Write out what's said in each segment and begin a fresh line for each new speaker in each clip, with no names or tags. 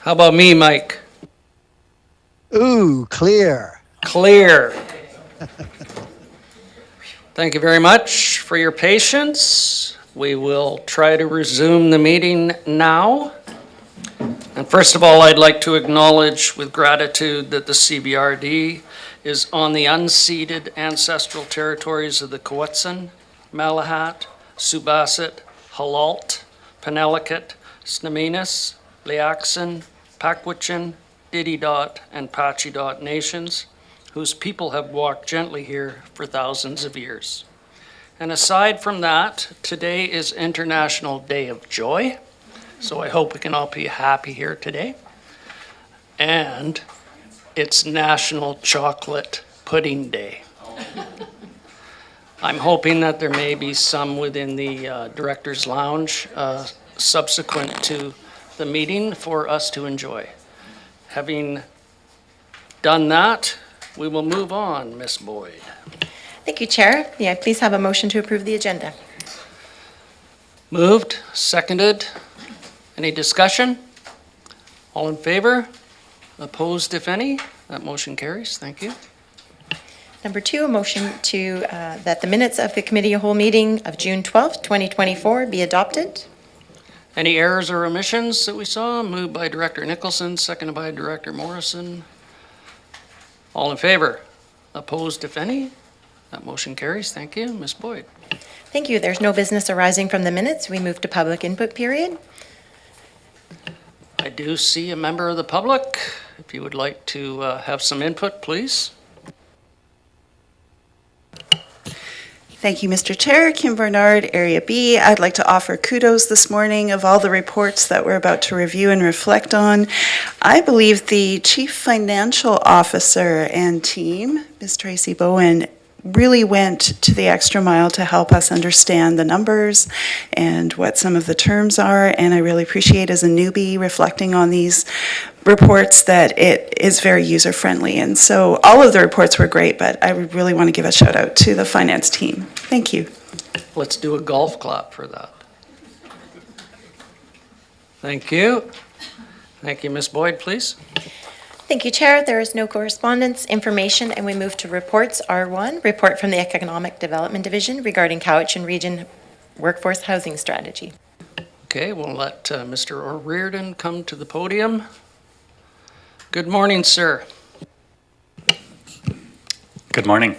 How about me, Mike?
Ooh, clear.
Clear. Thank you very much for your patience. We will try to resume the meeting now. And first of all, I'd like to acknowledge with gratitude that the CBRD is on the unceded ancestral territories of the Quw'utsun, Malahat, Subasset, Halalt, Penelakut, Sneminis, Liaxin, Pakwachin, Dididot, and Pachidot nations, whose people have walked gently here for thousands of years. And aside from that, today is International Day of Joy, so I hope we can all be happy here today. And it's National Chocolate Pudding Day. I'm hoping that there may be some within the Director's Lounge subsequent to the meeting for us to enjoy. Having done that, we will move on, Ms. Boyd.
Thank you, Chair. May I please have a motion to approve the agenda?
Moved, seconded. Any discussion? All in favor? Opposed, if any? That motion carries. Thank you.
Number 2, a motion to that the minutes of the committee of whole meeting of June 12th, 2024 be adopted.
Any errors or omissions that we saw? Moved by Director Nicholson, seconded by Director Morrison. All in favor? Opposed, if any? That motion carries. Thank you. Ms. Boyd.
Thank you. There's no business arising from the minutes. We move to public input period.
I do see a member of the public. If you would like to have some input, please.
Thank you, Mr. Chair. Kim Bernard, Area B. I'd like to offer kudos this morning of all the reports that we're about to review and reflect on. I believe the Chief Financial Officer and team, Ms. Tracy Bowen, really went to the extra mile to help us understand the numbers and what some of the terms are. And I really appreciate, as a newbie reflecting on these reports, that it is very user-friendly. And so all of the reports were great, but I really want to give a shout out to the finance team. Thank you.
Let's do a golf clap for that. Thank you. Thank you, Ms. Boyd, please.
Thank you, Chair. There is no correspondence, information, and we move to reports. R1, report from the Economic Development Division regarding Cowichan Region Workforce Housing Strategy.
Okay, we'll let Mr. O'Riordan come to the podium. Good morning, sir.
Good morning.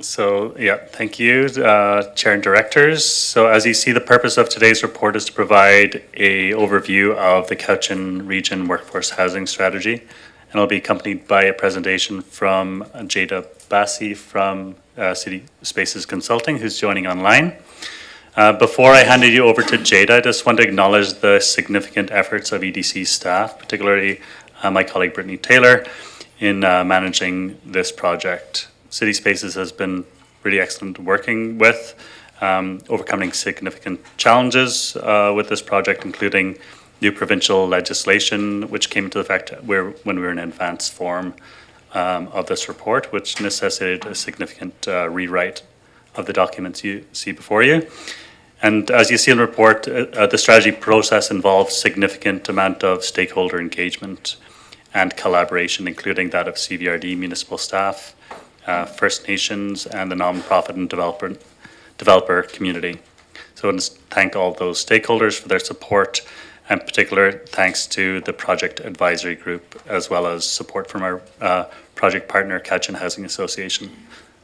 So, thank you, Chair and Directors. So as you see, the purpose of today's report is to provide an overview of the Cowichan Region Workforce Housing Strategy. And it'll be accompanied by a presentation from Jada Bassi from City Spaces Consulting, who's joining online. Before I hand you over to Jada, I just want to acknowledge the significant efforts of EDC staff, particularly my colleague Brittany Taylor, in managing this project. City Spaces has been really excellent working with, overcoming significant challenges with this project, including new provincial legislation, which came into effect when we were in advanced form of this report, which necessitated a significant rewrite of the documents you see before you. And as you see in the report, the strategy process involves significant amount of stakeholder engagement and collaboration, including that of CBRD, municipal staff, First Nations, and the nonprofit and developer community. So I want to thank all those stakeholders for their support, and particular thanks to the project advisory group, as well as support from our project partner, Cowichan Housing Association.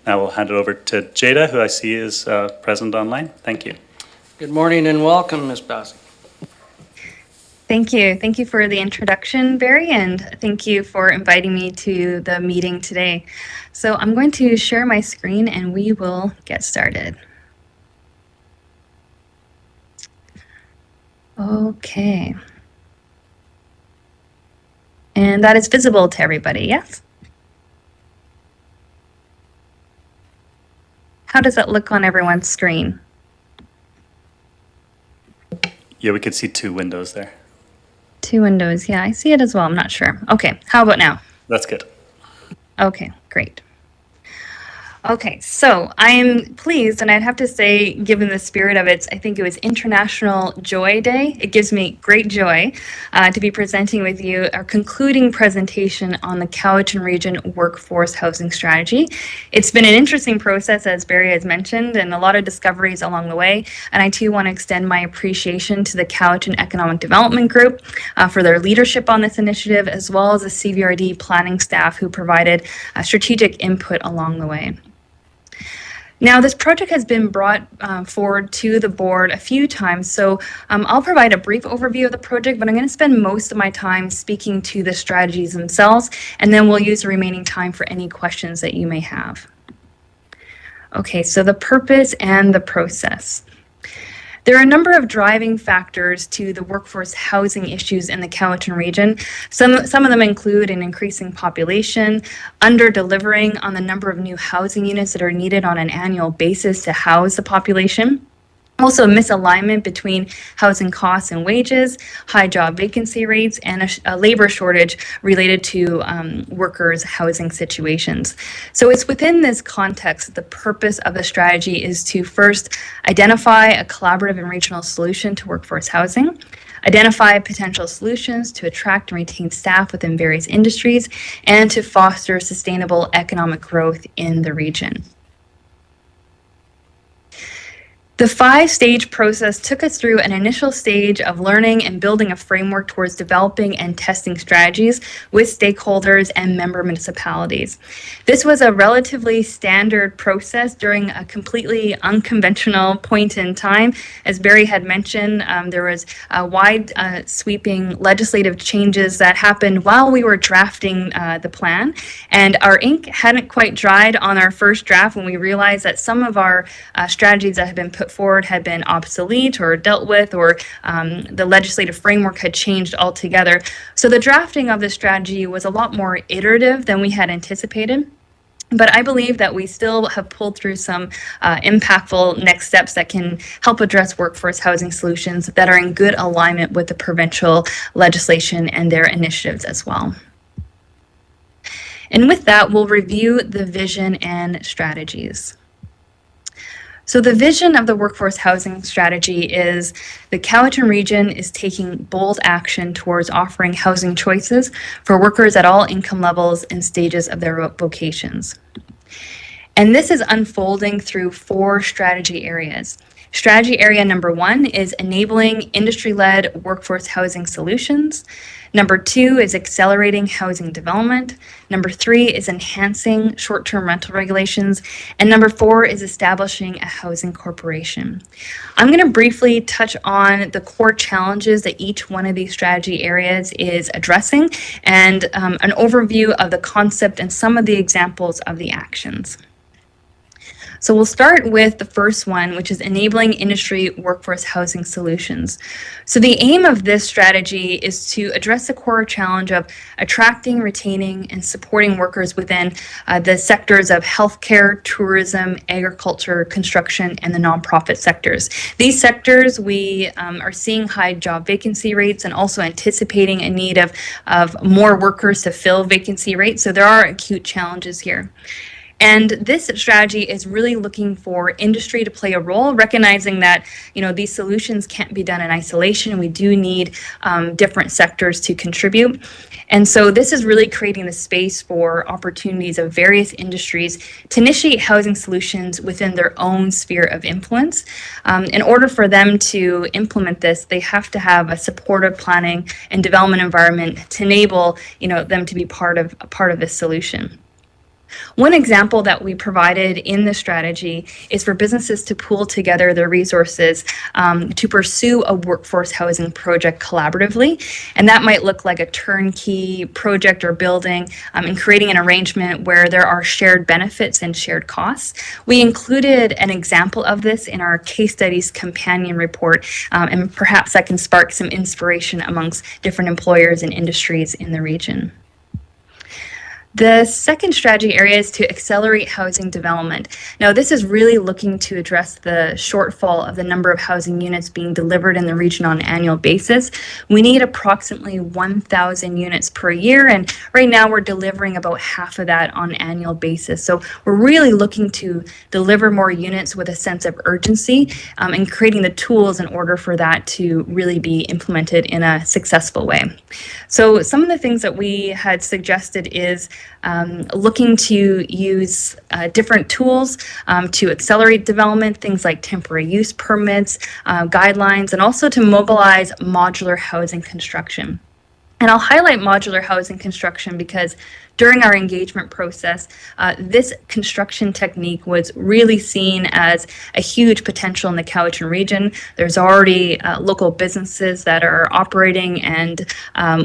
Now we'll hand it over to Jada, who I see is present online. Thank you.
Good morning and welcome, Ms. Bassi.
Thank you. Thank you for the introduction, Barry, and thank you for inviting me to the meeting today. So I'm going to share my screen and we will get started. Okay. And that is visible to everybody, yes? How does that look on everyone's screen?
Yeah, we could see two windows there.
Two windows. Yeah, I see it as well. I'm not sure. Okay, how about now?
That's good.
Okay, great. Okay, so I am pleased, and I'd have to say, given the spirit of it, I think it was International Joy Day. It gives me great joy to be presenting with you our concluding presentation on the Cowichan Region Workforce Housing Strategy. It's been an interesting process, as Barry has mentioned, and a lot of discoveries along the way. And I too want to extend my appreciation to the Cowichan Economic Development Group for their leadership on this initiative, as well as the CVRD planning staff who provided strategic input along the way. Now, this project has been brought forward to the board a few times, so I'll provide a brief overview of the project, but I'm going to spend most of my time speaking to the strategies themselves, and then we'll use the remaining time for any questions that you may have. Okay, so the purpose and the process. There are a number of driving factors to the workforce housing issues in the Cowichan region. Some of them include an increasing population, under-delivering on the number of new housing units that are needed on an annual basis to house the population. Also, misalignment between housing costs and wages, high job vacancy rates, and a labor shortage related to workers' housing situations. So it's within this context that the purpose of the strategy is to first identify a collaborative and regional solution to workforce housing, identify potential solutions to attract and retain staff within various industries, and to foster sustainable economic growth in the region. The 5-stage process took us through an initial stage of learning and building a framework towards developing and testing strategies with stakeholders and member municipalities. This was a relatively standard process during a completely unconventional point in time. As Barry had mentioned, there was wide sweeping legislative changes that happened while we were drafting the plan, and our ink hadn't quite dried on our first draft when we realized that some of our strategies that had been put forward had been obsolete or dealt with, or the legislative framework had changed altogether. So the drafting of the strategy was a lot more iterative than we had anticipated. But I believe that we still have pulled through some impactful next steps that can help address workforce housing solutions that are in good alignment with the provincial legislation and their initiatives as well. And with that, we'll review the vision and strategies. So the vision of the workforce housing strategy is the Cowichan region is taking bold action towards offering housing choices for workers at all income levels and stages of their vocations. And this is unfolding through 4 strategy areas. Strategy area number 1 is enabling industry-led workforce housing solutions. Number 2 is accelerating housing development. Number 3 is enhancing short-term rental regulations. And number 4 is establishing a housing corporation. I'm going to briefly touch on the core challenges that each one of these strategy areas is addressing, and an overview of the concept and some of the examples of the actions. So we'll start with the first one, which is enabling industry workforce housing solutions. So the aim of this strategy is to address the core challenge of attracting, retaining, and supporting workers within the sectors of healthcare, tourism, agriculture, construction, and the nonprofit sectors. These sectors, we are seeing high job vacancy rates and also anticipating a need of more workers to fill vacancy rates. So there are acute challenges here. And this strategy is really looking for industry to play a role, recognizing that, these solutions can't be done in isolation, and we do need different sectors to contribute. And so this is really creating the space for opportunities of various industries to initiate housing solutions within their own sphere of influence. In order for them to implement this, they have to have a supportive planning and development environment to enable, them to be part of this solution. One example that we provided in the strategy is for businesses to pool together their resources to pursue a workforce housing project collaboratively. And that might look like a turnkey project or building, and creating an arrangement where there are shared benefits and shared costs. We included an example of this in our case studies companion report, and perhaps that can spark some inspiration amongst different employers and industries in the region. The second strategy area is to accelerate housing development. Now, this is really looking to address the shortfall of the number of housing units being delivered in the region on an annual basis. We need approximately 1,000 units per year, and right now we're delivering about half of that on an annual basis. So we're really looking to deliver more units with a sense of urgency and creating the tools in order for that to really be implemented in a successful way. So some of the things that we had suggested is looking to use different tools to accelerate development, things like temporary use permits, guidelines, and also to mobilize modular housing construction. And I'll highlight modular housing construction because during our engagement process, this construction technique was really seen as a huge potential in the Cowichan region. There's already local businesses that are operating and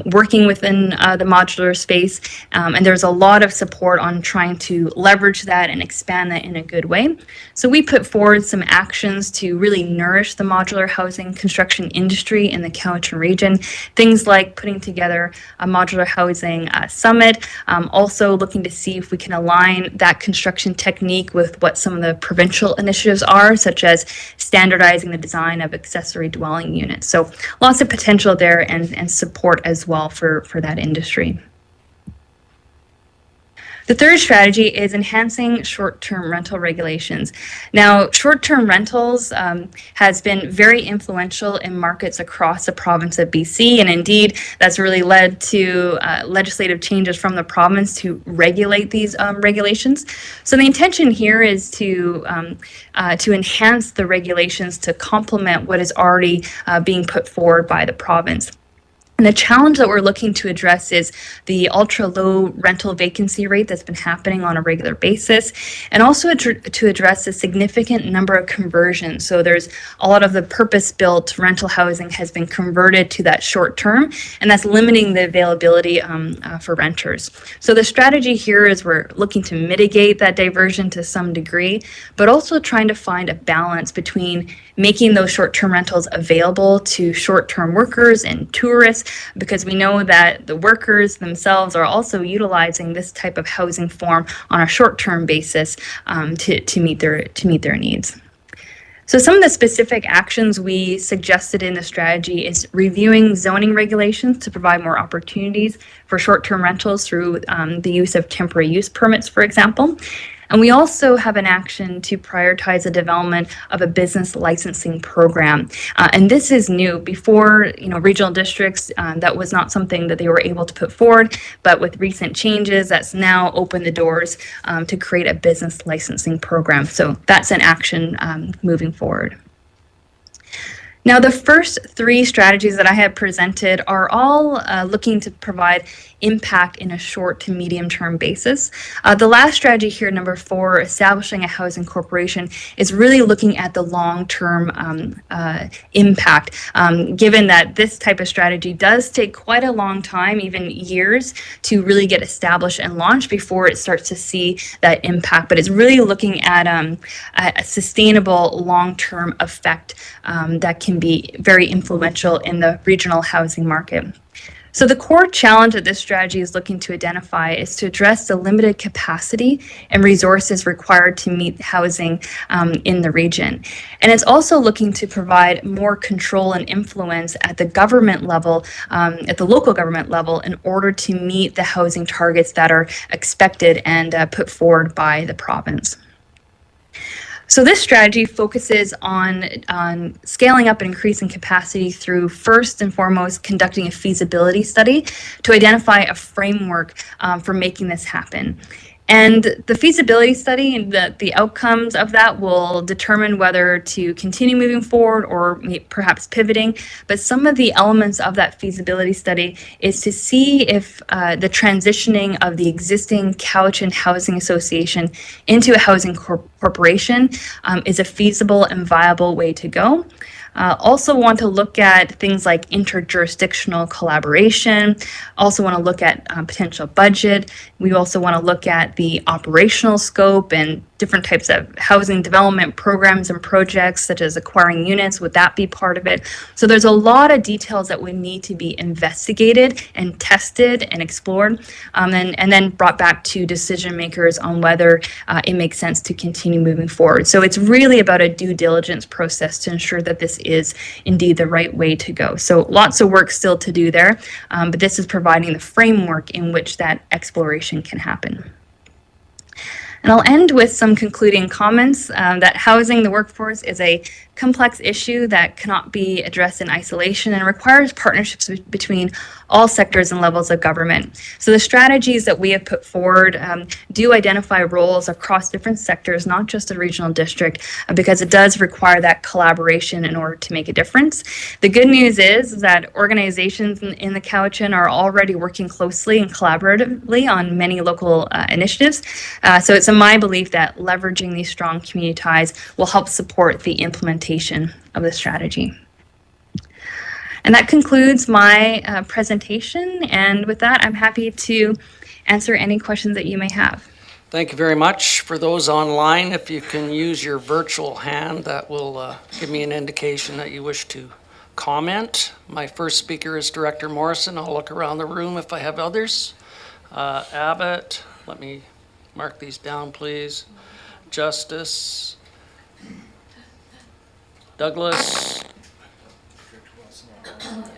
working within the modular space, and there's a lot of support on trying to leverage that and expand that in a good way. So we put forward some actions to really nourish the modular housing construction industry in the Cowichan region, things like putting together a modular housing summit, also looking to see if we can align that construction technique with what some of the provincial initiatives are, such as standardizing the design of accessory dwelling units. So lots of potential there and support as well for that industry. The third strategy is enhancing short-term rental regulations. Now, short-term rentals has been very influential in markets across the province of BC, and indeed, that's really led to legislative changes from the province to regulate these regulations. So the intention here is to enhance the regulations to complement what is already being put forward by the province. And the challenge that we're looking to address is the ultra-low rental vacancy rate that's been happening on a regular basis, and also to address a significant number of conversions. So there's a lot of the purpose-built rental housing has been converted to that short term, and that's limiting the availability for renters. So the strategy here is we're looking to mitigate that diversion to some degree, but also trying to find a balance between making those short-term rentals available to short-term workers and tourists, because we know that the workers themselves are also utilizing this type of housing form on a short-term basis to meet their needs. So some of the specific actions we suggested in the strategy is reviewing zoning regulations to provide more opportunities for short-term rentals through the use of temporary use permits, for example. And we also have an action to prioritize the development of a business licensing program. And this is new. Before, regional districts, that was not something that they were able to put forward. But with recent changes, that's now opened the doors to create a business licensing program. So that's an action moving forward. Now, the first three strategies that I have presented are all looking to provide impact in a short to medium term basis. The last strategy here, number 4, establishing a housing corporation, is really looking at the long-term impact, given that this type of strategy does take quite a long time, even years, to really get established and launched before it starts to see that impact. But it's really looking at a sustainable long-term effect that can be very influential in the regional housing market. So the core challenge that this strategy is looking to identify is to address the limited capacity and resources required to meet housing in the region. And it's also looking to provide more control and influence at the government level, at the local government level, in order to meet the housing targets that are expected and put forward by the province. So this strategy focuses on scaling up and increasing capacity through, first and foremost, conducting a feasibility study to identify a framework for making this happen. And the feasibility study and the outcomes of that will determine whether to continue moving forward or perhaps pivoting. But some of the elements of that feasibility study is to see if the transitioning of the existing Cowichan Housing Association into a housing corporation is a feasible and viable way to go. Also want to look at things like interjurisdictional collaboration, also want to look at potential budget. We also want to look at the operational scope and different types of housing development programs and projects, such as acquiring units. Would that be part of it? So there's a lot of details that would need to be investigated and tested and explored, and then brought back to decision makers on whether it makes sense to continue moving forward. So it's really about a due diligence process to ensure that this is indeed the right way to go. So lots of work still to do there, but this is providing the framework in which that exploration can happen. And I'll end with some concluding comments that housing the workforce is a complex issue that cannot be addressed in isolation and requires partnerships between all sectors and levels of government. So the strategies that we have put forward do identify roles across different sectors, not just the regional district, because it does require that collaboration in order to make a difference. The good news is that organizations in the Cowichan are already working closely and collaboratively on many local initiatives. So it's my belief that leveraging these strong community ties will help support the implementation of the strategy. And that concludes my presentation. And with that, I'm happy to answer any questions that you may have.
Thank you very much. For those online, if you can use your virtual hand, that will give me an indication that you wish to comment. My first speaker is Director Morrison. I'll look around the room if I have others. Abbott, let me mark these down, please. Justice. Douglas.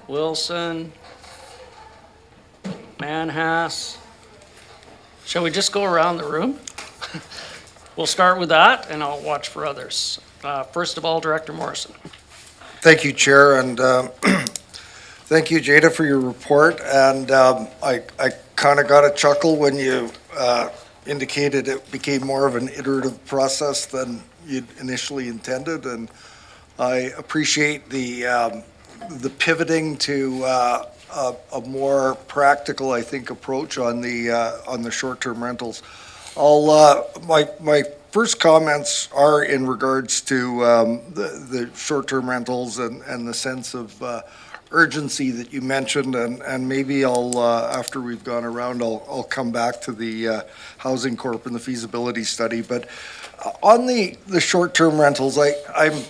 Wilson. Manhas. Shall we just go around the room? We'll start with that, and I'll watch for others. First of all, Director Morrison.
Thank you, Chair, and thank you, Jada, for your report. And I kind of got a chuckle when you indicated it became more of an iterative process than you'd initially intended, and I appreciate the pivoting to a more practical, I think, approach on the short-term rentals. My first comments are in regards to the short-term rentals and the sense of urgency that you mentioned, and maybe I'll after we've gone around, I'll come back to the Housing Corp and the feasibility study. But on the short-term rentals, I'm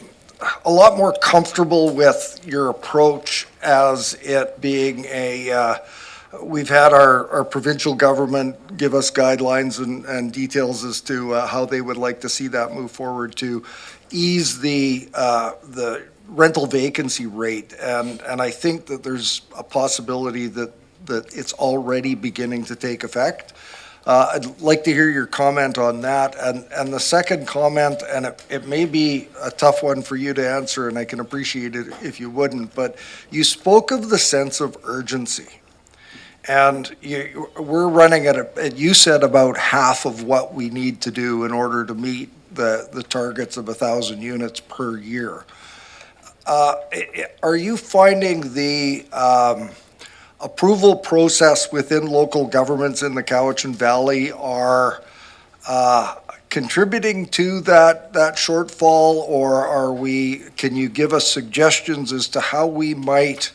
a lot more comfortable with your approach as it being we've had our provincial government give us guidelines and details as to how they would like to see that move forward to ease the rental vacancy rate. And I think that there's a possibility that it's already beginning to take effect. I'd like to hear your comment on that. And the second comment, and it may be a tough one for you to answer, and I can appreciate it if you wouldn't, but you spoke of the sense of urgency. And we're running at you said about half of what we need to do in order to meet the targets of 1,000 units per year. Are you finding the approval process within local governments in the Cowichan Valley are contributing to that shortfall, or can you give us suggestions as to how we might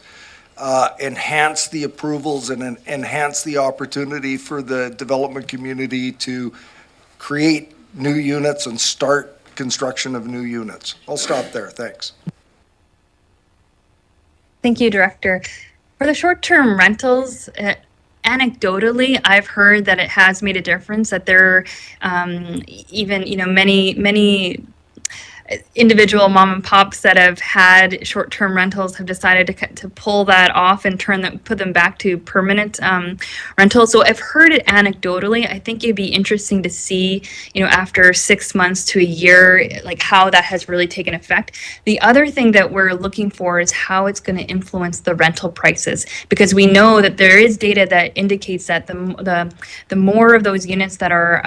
enhance the approvals and enhance the opportunity for the development community to create new units and start construction of new units? I'll stop there. Thanks.
Thank you, Director. For the short-term rentals, anecdotally, I've heard that it has made a difference, that there even, many individual mom and pops that have had short-term rentals have decided to pull that off and put them back to permanent rentals. So I've heard it anecdotally. I think it'd be interesting to see, after 6 months to a year, like how that has really taken effect. The other thing that we're looking for is how it's going to influence the rental prices, because we know that there is data that indicates that the more of those units that are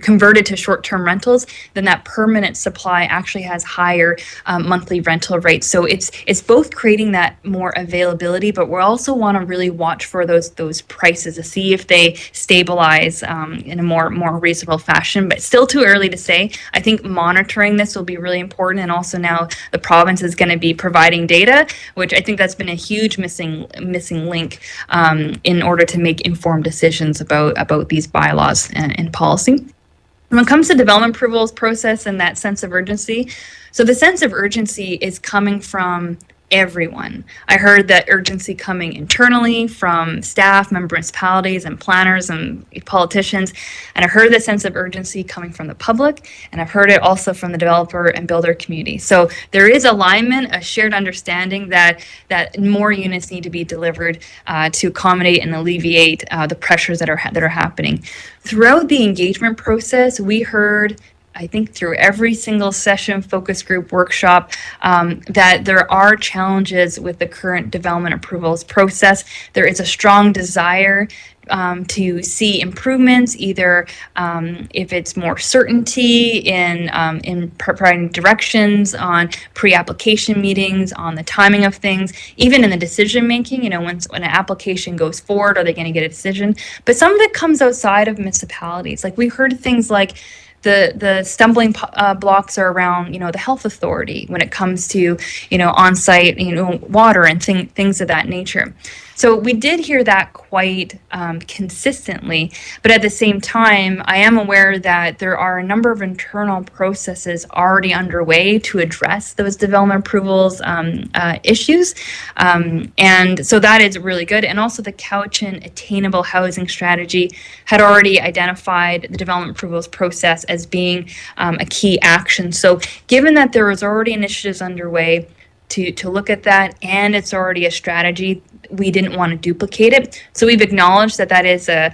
converted to short-term rentals, then that permanent permanent supply actually has higher monthly rental rates. So it's both creating that more availability, but we also want to really watch for those prices to see if they stabilize in a more reasonable fashion. But still too early to say. I think monitoring this will be really important, and also now the province is going to be providing data, which I think that's been a huge missing link in order to make informed decisions about these bylaws and policy. When it comes to development approvals process and that sense of urgency, so the sense of urgency is coming from everyone. I heard that urgency coming internally from staff, municipalities, and planners and politicians. And I heard the sense of urgency coming from the public, and I've heard it also from the developer and builder community. So there is alignment, a shared understanding that more units need to be delivered to accommodate and alleviate the pressures that are happening. Throughout the engagement process, we heard, I think through every single session, focus group, workshop, that there are challenges with the current development approvals process. There is a strong desire to see improvements, either if it's more certainty in providing directions on pre-application meetings, on the timing of things, even in the decision making. You know, when an application goes forward, are they going to get a decision? But some of it comes outside of municipalities. Like we heard things like the stumbling blocks are around, the health authority when it comes to, on-site, water and things of that nature. So we did hear that quite consistently, but at the same time, I am aware that there are a number of internal processes already underway to address those development approvals issues. And so that is really good. And also the Cowichan Attainable Housing Strategy had already identified the development approvals process as being a key action. So given that there was already initiatives underway to look at that, and it's already a strategy, we didn't want to duplicate it. So we've acknowledged that is a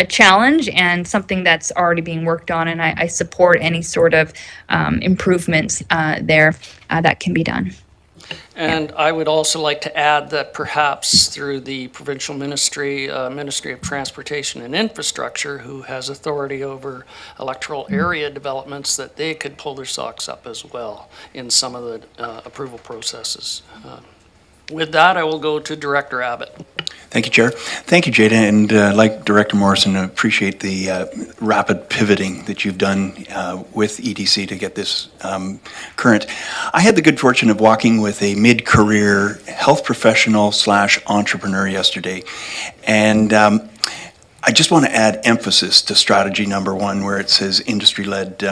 challenge and something that's already being worked on, and I support any sort of improvements there that can be done.
And I would also like to add that perhaps through the provincial ministry, Ministry of Transportation and Infrastructure, who has authority over electoral area developments, that they could pull their socks up as well in some of the approval processes. With that, I will go to Director Abbott.
Thank you, Chair. Thank you, Jada, and like Director Morrison, I appreciate the rapid pivoting that you've done with EDC to get this current. I had the good fortune of walking with a mid-career health professional / entrepreneur yesterday, and I just want to add emphasis to strategy number 1, where it says industry-led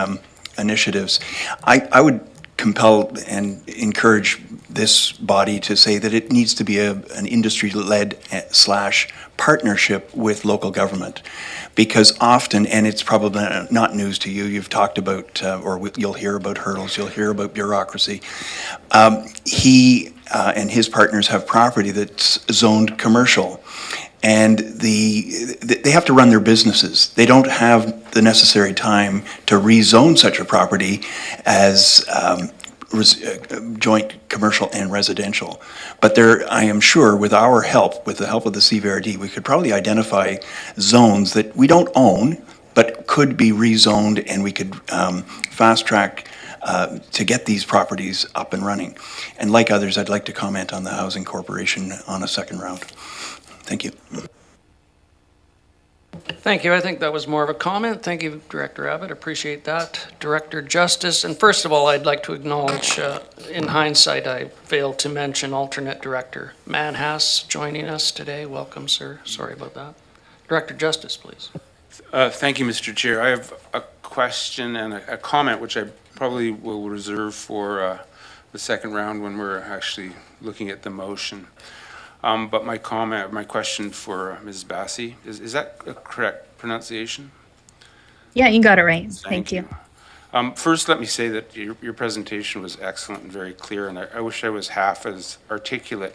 initiatives. I would compel and encourage this body to say that it needs to be an industry-led / partnership with local government, because often, and it's probably not news to you, you've talked about, you'll hear about hurdles, you'll hear about bureaucracy. He and his partners have property that's zoned commercial, and they have to run their businesses. They don't have the necessary time to rezone such a property as joint commercial and residential. But I am sure with our help, with the help of the CVRD, we could probably identify zones that we don't own, but could be rezoned, and we could fast track to get these properties up and running. And like others, I'd like to comment on the Housing Corporation on a second round. Thank you.
Thank you. I think that was more of a comment. Thank you, Director Abbott. Appreciate that. Director Justice. And first of all, I'd like to acknowledge, in hindsight, I failed to mention alternate Director Manhas joining us today. Welcome, sir. Sorry about that. Director Justice, please.
Thank you, Mr. Chair. I have a question and a comment, which I probably will reserve for the second round when we're actually looking at the motion. But my question for Ms. Bassey, is that a correct pronunciation?
Yeah, you got it right. Thank you.
First, let me say that your presentation was excellent and very clear, and I wish I was half as articulate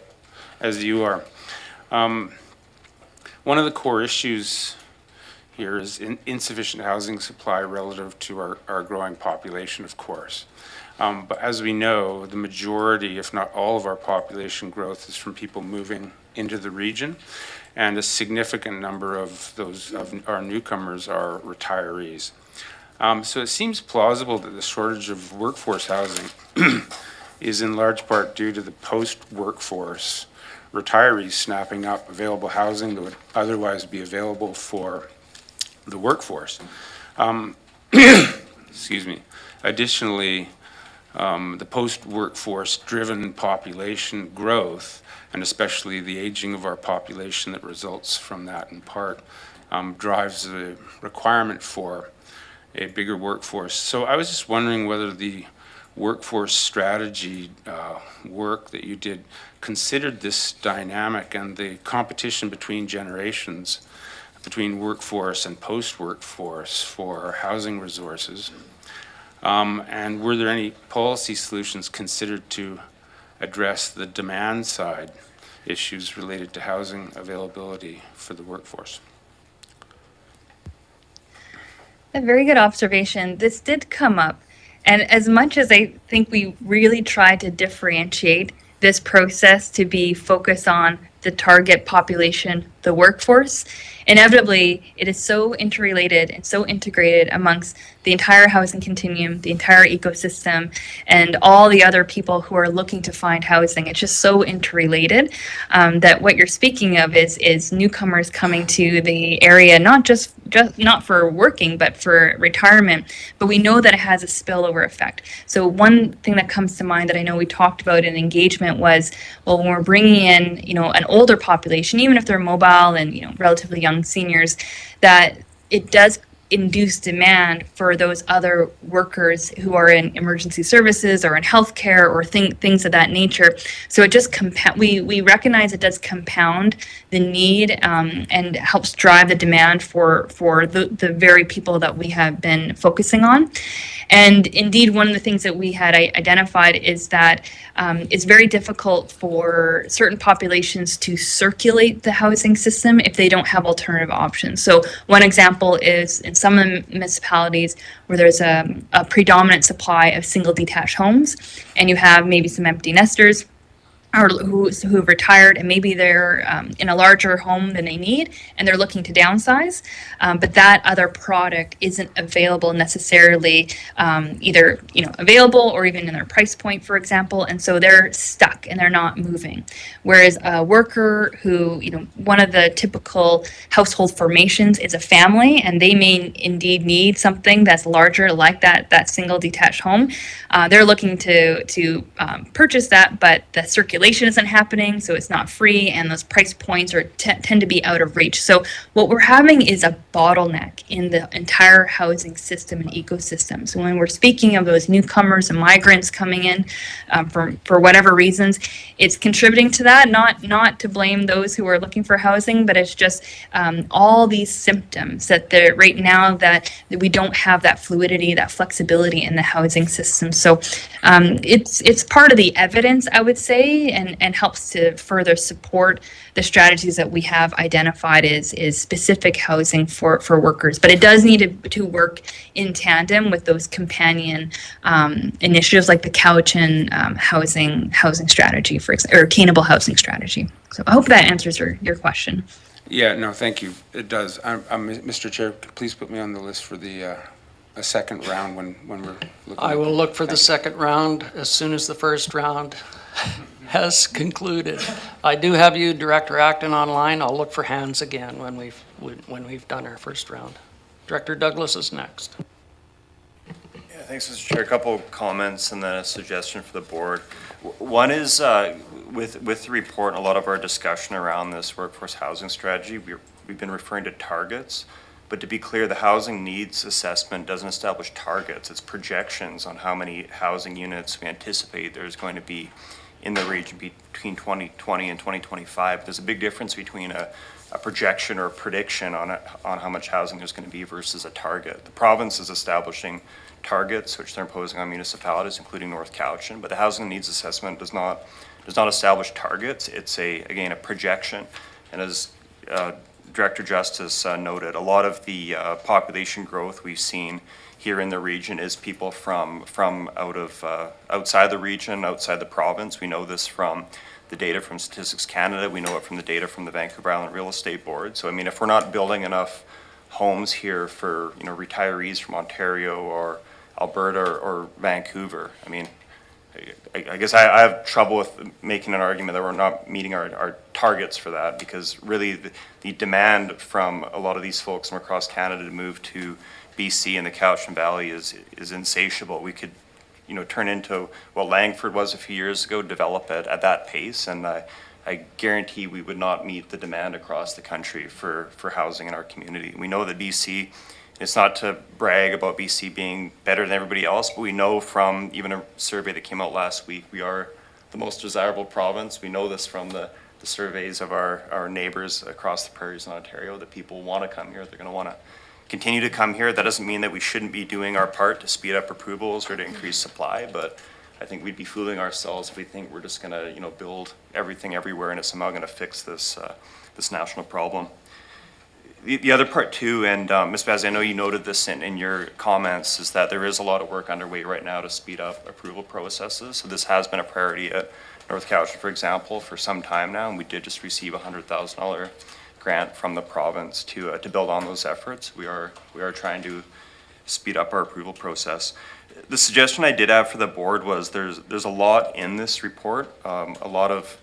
as you are. One of the core issues here is insufficient housing supply relative to our growing population, of course. But as we know, the majority, if not all of our population growth is from people moving into the region, and a significant number of those of our newcomers are retirees. So it seems plausible that the shortage of workforce housing is in large part due to the post-workforce retirees snapping up available housing that would otherwise be available for the workforce. Excuse me. Additionally, the post-workforce driven population growth, and especially the aging of our population that results from that in part, drives the requirement for a bigger workforce. So I was just wondering whether the workforce strategy work that you did considered this dynamic and the competition between generations, between workforce and post-workforce for housing resources. And were there any policy solutions considered to address the demand side issues related to housing availability for the workforce?
A very good observation. This did come up. And as much as I think we really tried to differentiate this process to be focused on the target population, the workforce, inevitably it is so interrelated and so integrated amongst the entire housing continuum, the entire ecosystem, and all the other people who are looking to find housing. It's just so interrelated that what you're speaking of is newcomers coming to the area, not just not for working, but for retirement. But we know that it has a spillover effect. So one thing that comes to mind that I know we talked about in engagement was, well, when we're bringing in, an older population, even if they're mobile and, relatively young seniors, that it does induce demand for those other workers who are in emergency services or in healthcare or things of that nature. So it just we recognize it does compound the need and helps drive the demand for the very people that we have been focusing on. And indeed, one of the things that we had identified is that it's very difficult for certain populations to circulate the housing system if they don't have alternative options. So one example is in some of the municipalities where there's a predominant supply of single detached homes, and you have maybe some empty nesters or who have retired, and maybe they're in a larger home than they need and they're looking to downsize, but that other product isn't available necessarily, either available or even in their price point, for example, and so they're stuck and they're not moving. Whereas a worker who, one of the typical household formations is a family, and they may indeed need something that's larger, like that single detached home. They're looking to purchase that, but the circulation isn't happening, so it's not free, and those price points tend to be out of reach. So what we're having is a bottleneck in the entire housing system and ecosystem. So when we're speaking of those newcomers and migrants coming in for whatever reasons, it's contributing to that. Not to blame those who are looking for housing, but it's just all these symptoms that right now that we don't have that fluidity, that flexibility in the housing system. So it's part of the evidence, I would say, and helps to further support the strategies that we have identified is specific housing for workers. But it does need to work in tandem with those companion initiatives like the Cowichan housing strategy, for example, or attainable housing strategy. So I hope that answers your question.
Yeah, no, thank you. It does. Mr. Chair, please put me on the list for the a second round when we're looking.
I will look for the second round as soon as the first round has concluded. I do have you, Director Acton, online. I'll look for hands again when we've done our first round. Director Douglas is next.
Yeah, thanks, Mr. Chair. A couple of comments and then a suggestion for the board. One is with the report and a lot of our discussion around this workforce housing strategy, we've been referring to targets. But to be clear, the housing needs assessment doesn't establish targets. It's projections on how many housing units we anticipate there's going to be in the region between 2020 and 2025. There's a big difference between a projection or a prediction on how much housing there's going to be versus a target. The province is establishing targets, which they're imposing on municipalities, including North Cowichan, but the housing needs assessment does not establish targets. It's again a projection, and as Director Justice noted, a lot of the population growth we've seen here in the region is people from outside the region, outside the province. We know this from the data from Statistics Canada. We know it from the data from the Vancouver Island Real Estate Board. So I mean, if we're not building enough homes here for, retirees from Ontario or Alberta or Vancouver. I mean, I guess I have trouble with making an argument that we're not meeting our targets for that, because really the demand from a lot of these folks from across Canada to move to BC and the Cowichan Valley is insatiable. We could, turn into what Langford was a few years ago, develop it at that pace, and I guarantee we would not meet the demand across the country for housing in our community. We know that BC, it's not to brag about BC being better than everybody else, but we know from even a survey that came out last week, we are the most desirable province. We know this from the surveys of our neighbors across the prairies in Ontario, that people want to come here. They're going to want to continue to come here. That doesn't mean that we shouldn't be doing our part to speed up approvals or to increase supply, but I think we'd be fooling ourselves if we think we're just going to, build everything everywhere and it's somehow going to fix this national problem. The other part too, and Ms. Vaz, I know you noted this in your comments, is that there is a lot of work underway right now to speed up approval processes. So this has been a priority at North Cowichan, for example, for some time now, and we did just receive a $100,000 grant from the province to build on those efforts. We are trying to speed up our approval process. The suggestion I did have for the board was there's a lot in this report, a lot of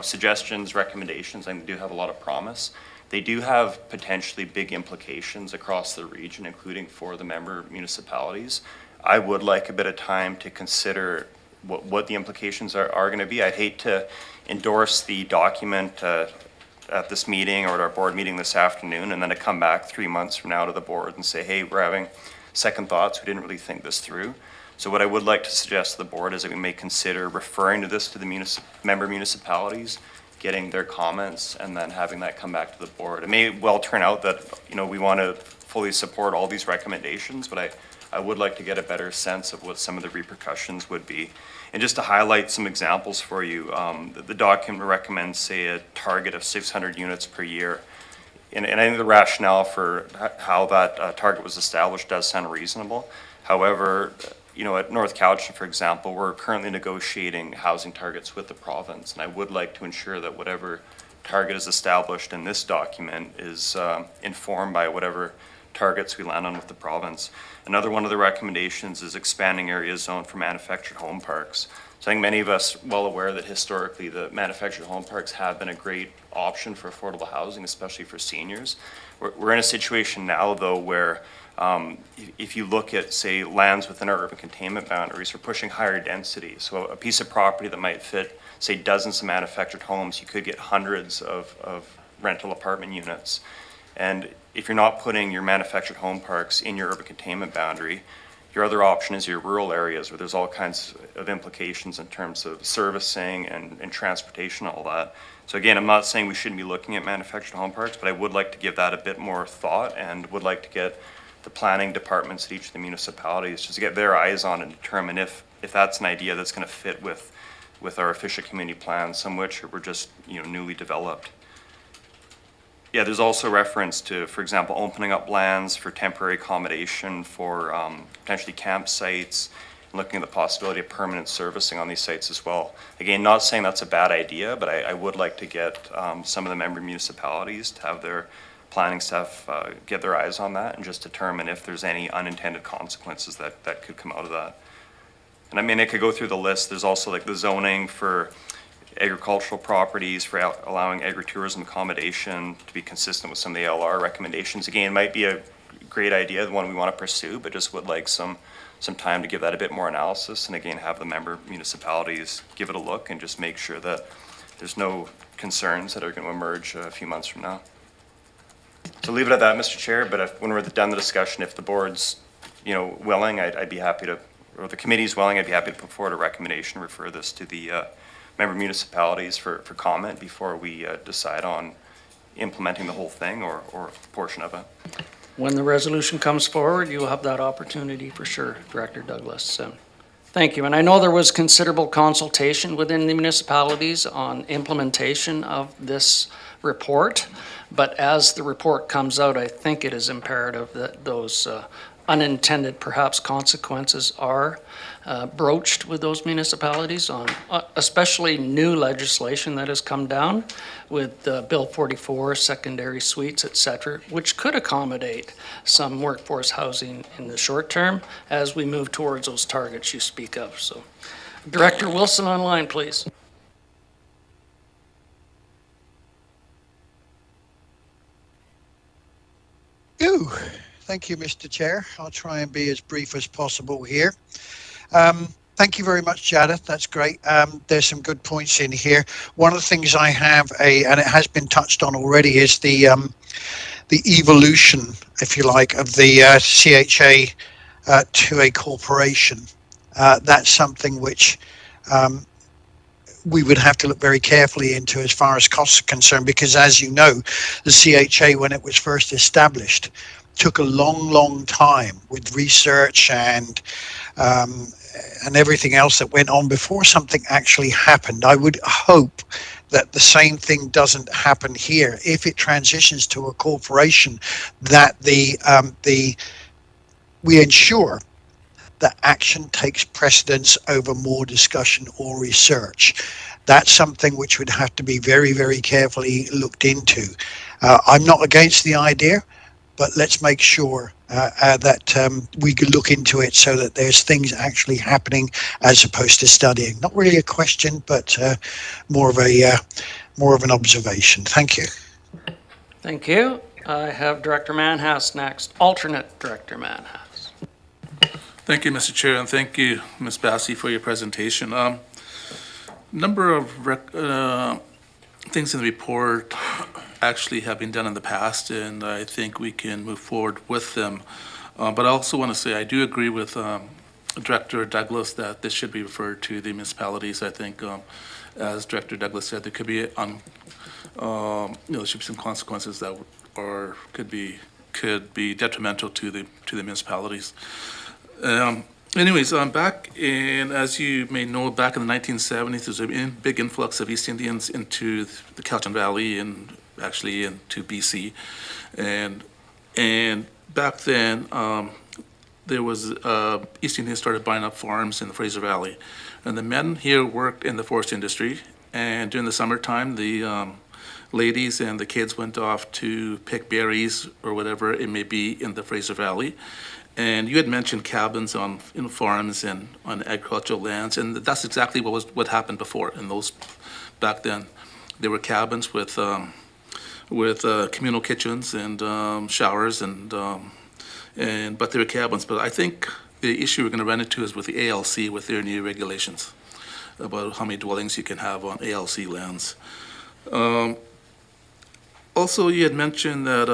suggestions, recommendations, and they do have a lot of promise. They do have potentially big implications across the region, including for the member municipalities. I would like a bit of time to consider what the implications are going to be. I'd hate to endorse the document at this meeting or at our board meeting this afternoon, and then to come back 3 months from now to the board and say, hey, we're having second thoughts, we didn't really think this through. So what I would like to suggest to the board is that we may consider referring to this to the member municipalities, getting their comments, and then having that come back to the board. It may well turn out that, we want to fully support all these recommendations, but I would like to get a better sense of what some of the repercussions would be. And just to highlight some examples for you, the document recommends, say, a target of 600 units per year. And I think the rationale for how that target was established does sound reasonable. However, at North Cowichan, for example, we're currently negotiating housing targets with the province, and I would like to ensure that whatever target is established in this document is informed by whatever targets we land on with the province. Another one of the recommendations is expanding area zone for manufactured home parks. So I think many of us are well aware that historically the manufactured home parks have been a great option for affordable housing, especially for seniors. We're in a situation now, though, where if you look at, say, lands within our urban containment boundaries, we're pushing higher density. So a piece of property that might fit, say, dozens of manufactured homes, you could get hundreds of rental apartment units. And if you're not putting your manufactured home parks in your urban containment boundary, your other option is your rural areas where there's all kinds of implications in terms of servicing and transportation, all that. So again, I'm not saying we shouldn't be looking at manufactured home parks, but I would like to give that a bit more thought and would like to get the planning departments at each of the municipalities just to get their eyes on and determine if that's an idea that's going to fit with our official community plans, some which were just newly developed. Yeah, there's also reference to, for example, opening up lands for temporary accommodation for potentially campsites, and looking at the possibility of permanent servicing on these sites as well. Again, not saying that's a bad idea, but I would like to get some of the member municipalities to have their planning staff get their eyes on that and just determine if there's any unintended consequences that could come out of that. And I mean, I could go through the list. There's also like the zoning for agricultural properties, for allowing agritourism accommodation to be consistent with some of the LR recommendations. Again, it might be a great idea, the one we want to pursue, but just would like some time to give that a bit more analysis, and again, have the member municipalities give it a look and just make sure that there's no concerns that are going to emerge a few months from now. So leave it at that, Mr. Chair, but when we're done the discussion, if the board's willing, I'd be happy to, or the committee's willing, I'd be happy to put forward a recommendation, refer this to the member municipalities for comment before we decide on implementing the whole thing or a portion of it.
When the resolution comes forward, you'll have that opportunity for sure, Director Douglas. So, thank you. And I know there was considerable consultation within the municipalities on implementation of this report, but as the report comes out, I think it is imperative that those unintended perhaps consequences are broached with those municipalities on especially new legislation that has come down with Bill 44, secondary suites, et cetera, which could accommodate some workforce housing in the short term as we move towards those targets you speak of. So, Director Wilson online, please.
Ooh, thank you, Mr. Chair. I'll try and be as brief as possible here. Thank you very much, Jada. That's great. There's some good points in here. One of the things I have and it has been touched on already, is the evolution, if you like, of the CHA to a corporation. That's something which we would have to look very carefully into as far as costs are concerned, because as you know, the CHA, when it was first established, took a long time with research and everything else that went on before something actually happened. I would hope that the same thing doesn't happen here. If it transitions to a corporation, that we ensure that action takes precedence over more discussion or research. That's something which would have to be very carefully looked into. I'm not against the idea, but let's make sure that we could look into it so that there's things actually happening as opposed to studying. Not really a question, but more of an observation. Thank you.
Thank you. I have Director Manhas next, alternate Director Manhas.
Thank you, Mr. Chair, and thank you, Ms. Bassey, for your presentation. Number of things in the report actually have been done in the past, and I think we can move forward with them. But I also want to say I do agree with Director Douglas that this should be referred to the municipalities. I think, as Director Douglas said, there could be there should be some consequences that could be detrimental to the municipalities. Anyways, back in, as you may know, back in the 1970s, there was a big influx of East Indians into the Cowichan Valley and actually into BC. And back then, there was, East Indians started buying up farms in the Fraser Valley. And the men here worked in the forest industry. And during the summertime, the ladies and the kids went off to pick berries or whatever it may be in the Fraser Valley. And you had mentioned cabins on farms and on agricultural lands, and that's exactly what happened before. In those back then, there were cabins with communal kitchens and showers but they were cabins. But I think the issue we're going to run into is with the ALC, with their new regulations about how many dwellings you can have on ALC lands. Also, you had mentioned that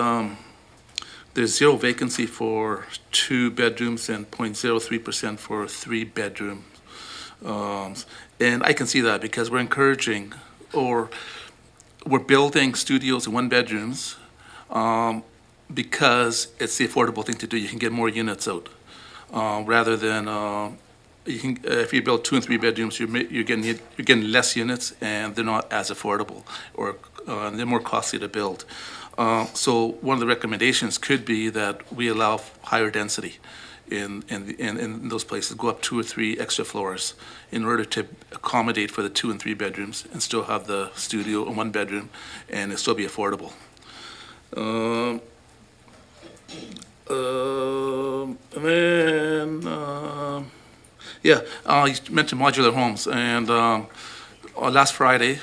there's zero vacancy for 2 bedrooms and 0.03% for 3 bedrooms. And I can see that because we're encouraging, or we're building studios and 1 bedrooms because it's the affordable thing to do. You can get more units out rather than you can. If you build 2 and 3 bedrooms, you're getting less units, and they're not as affordable, or they're more costly to build. So one of the recommendations could be that we allow higher density in those places, go up 2 or 3 extra floors in order to accommodate for the 2 and 3 bedrooms and still have the studio and 1 bedroom and it still be affordable. You mentioned modular homes, and last Friday,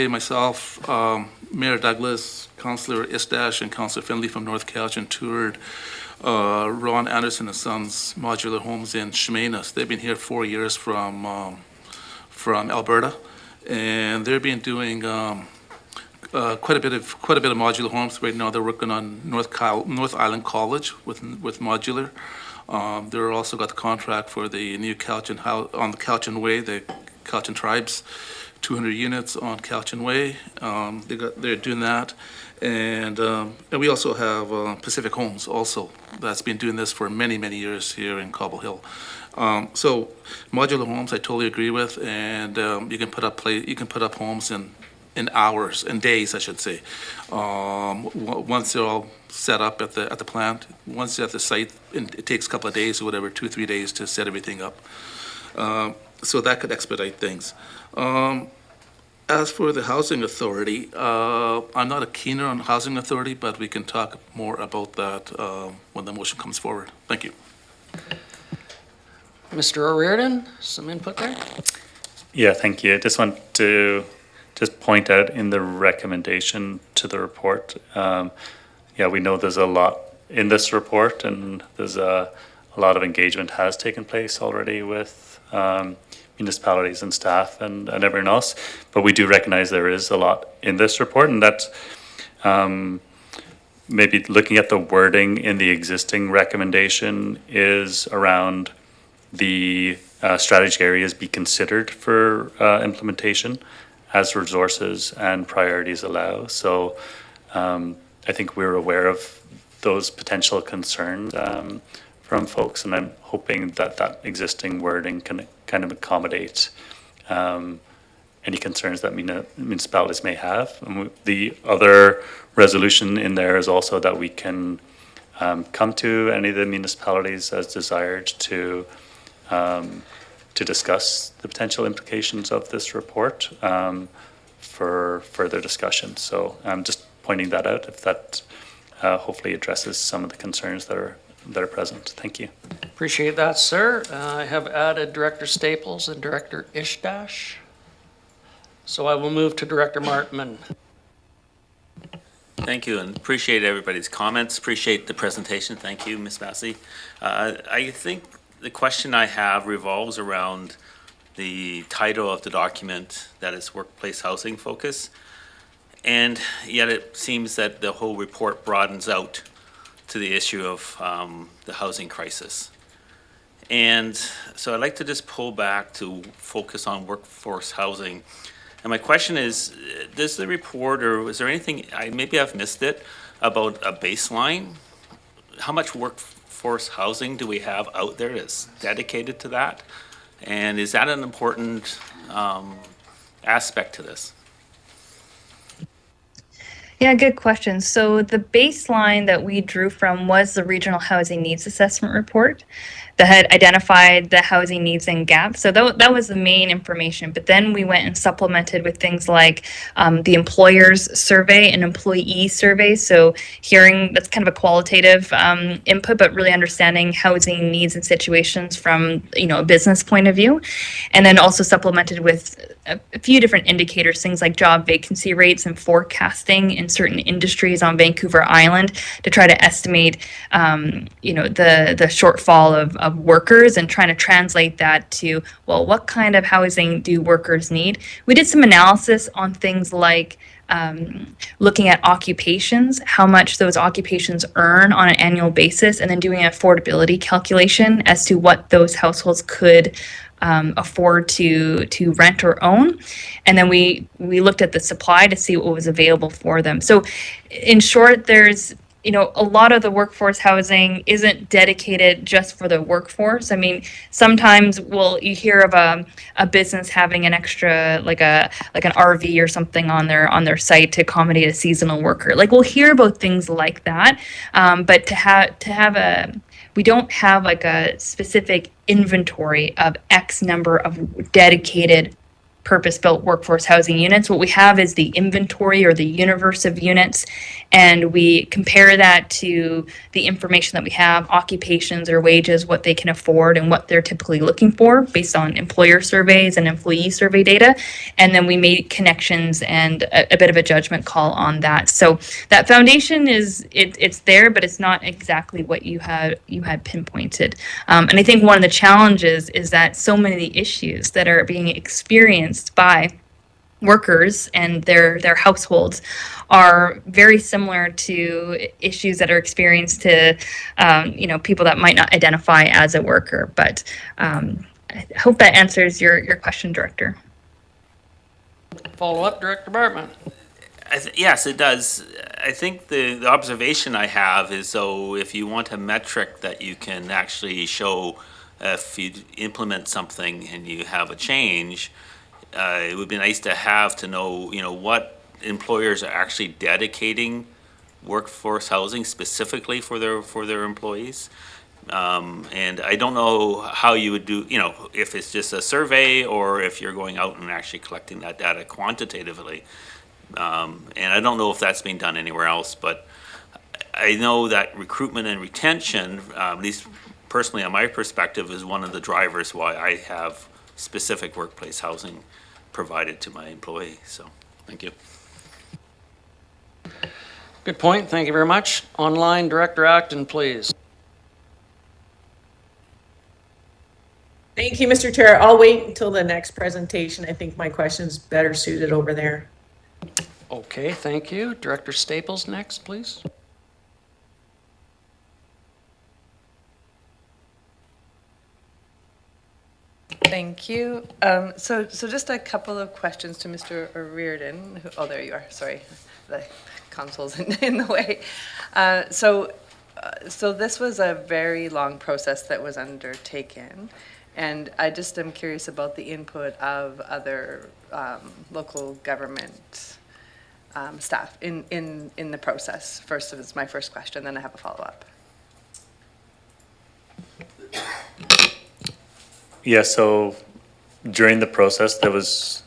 myself, Mayor Douglas, Councillor Istash, and Councillor Finley from North Cowichan toured Ron Anderson and Sons modular homes in Chemainus. They've been here 4 years from Alberta, and they've been doing quite a bit of modular homes. Right now, they're working on North Island College with modular. They're also got the contract for the new Cowichan house on the Cowichan Way, the Cowichan Tribes. 200 units on Cowichan Way. They're doing that, and we also have Pacific Homes also that's been doing this for many years here in Cobble Hill. So modular homes, I totally agree with, and you can put up homes in in hours, in days, I should say. Once they're all set up at the plant, once they're at the site, and it takes a couple of days or whatever, 2-3 days to set everything up. So that could expedite things. As for the Housing Authority, I'm not a keener on Housing Authority, but we can talk more about that when the motion comes forward. Thank you.
Mr. O'Riordan, some input there?
Yeah, thank you. I just want to just point out in the recommendation to the report, yeah, we know there's a lot in this report, and there's a lot of engagement has taken place already with municipalities and staff and everyone else. But we do recognize there is a lot in this report, and that's maybe looking at the wording in the existing recommendation is around the strategic areas be considered for implementation as resources and priorities allow. So I think we're aware of those potential concerns from folks, and I'm hoping that that existing wording can kind of accommodate any concerns that municipalities may have. And the other resolution in there is also that we can come to any of the municipalities as desired to discuss the potential implications of this report for further discussion. So I'm just pointing that out, if that hopefully addresses some of the concerns that are present. Thank you.
Appreciate that, sir. I have added Director Staples and Director Ishdash. So I will move to Director Martman.
Thank you, and appreciate everybody's comments. Appreciate the presentation. Thank you, Ms. Massey. I think the question I have revolves around the title of the document, that is workplace housing focus. And yet it seems that the whole report broadens out to the issue of the housing crisis. And so I'd like to just pull back to focus on workforce housing. And my question is, does the report, or is there anything, maybe I've missed it, about a baseline? How much workforce housing do we have out there that's dedicated to that? And is that an important aspect to this?
Yeah, good question. So the baseline that we drew from was the Regional Housing Needs Assessment Report that had identified the housing needs and gaps. So that was the main information. But then we went and supplemented with things like the employers survey and employee survey. So hearing, that's kind of a qualitative input, but really understanding housing needs and situations from, a business point of view. And then also supplemented with a few different indicators, things like job vacancy rates and forecasting in certain industries on Vancouver Island to try to estimate, the shortfall of workers, and trying to translate that to, well, what kind of housing do workers need? We did some analysis on things like looking at occupations, how much those occupations earn on an annual basis, and then doing an affordability calculation as to what those households could afford to rent or own. And then we looked at the supply to see what was available for them. So in short, there's a lot of the workforce housing isn't dedicated just for the workforce. I mean, sometimes you hear of a business having an extra, like an RV or something on their site to accommodate a seasonal worker. Like, we'll hear about things like that, but we don't have like a specific inventory of X number of dedicated purpose-built workforce housing units. What we have is the inventory, or the universe of units, and we compare that to the information that we have, occupations or wages, what they can afford and what they're typically looking for based on employer surveys and employee survey data. And then we made connections and a bit of a judgment call on that. So that foundation it's there, but it's not exactly what you had pinpointed. And I think one of the challenges is that so many of the issues that are being experienced by workers and their households are very similar to issues that are experienced to people that might not identify as a worker. But I hope that answers your question, Director.
Follow up, Director Bartman.
Yes, it does. I think the observation I have is, so if you want a metric that you can actually show if you implement something and you have a change, it would be nice to know, what employers are actually dedicating workforce housing specifically for their employees. And I don't know how you would do, if it's just a survey or if you're going out and actually collecting that data quantitatively. And I don't know if that's being done anywhere else, but I know that recruitment and retention, at least personally on my perspective, is one of the drivers why I have specific workplace housing provided to my employee. So, thank you.
Good point. Thank you very much. Online, Director Acton, please.
Thank you, Mr. Chair. I'll wait until the next presentation. I think my question's better suited over there.
Okay, thank you. Director Staples next, please.
Thank you. So just a couple of questions to Mr. Reardon. Oh, there you are. Sorry, the console's in the way. So this was a very long process that was undertaken, and I just am curious about the input of other local government staff in the process. First, is my first question. Then I have a follow-up.
Yeah, so during the process, there was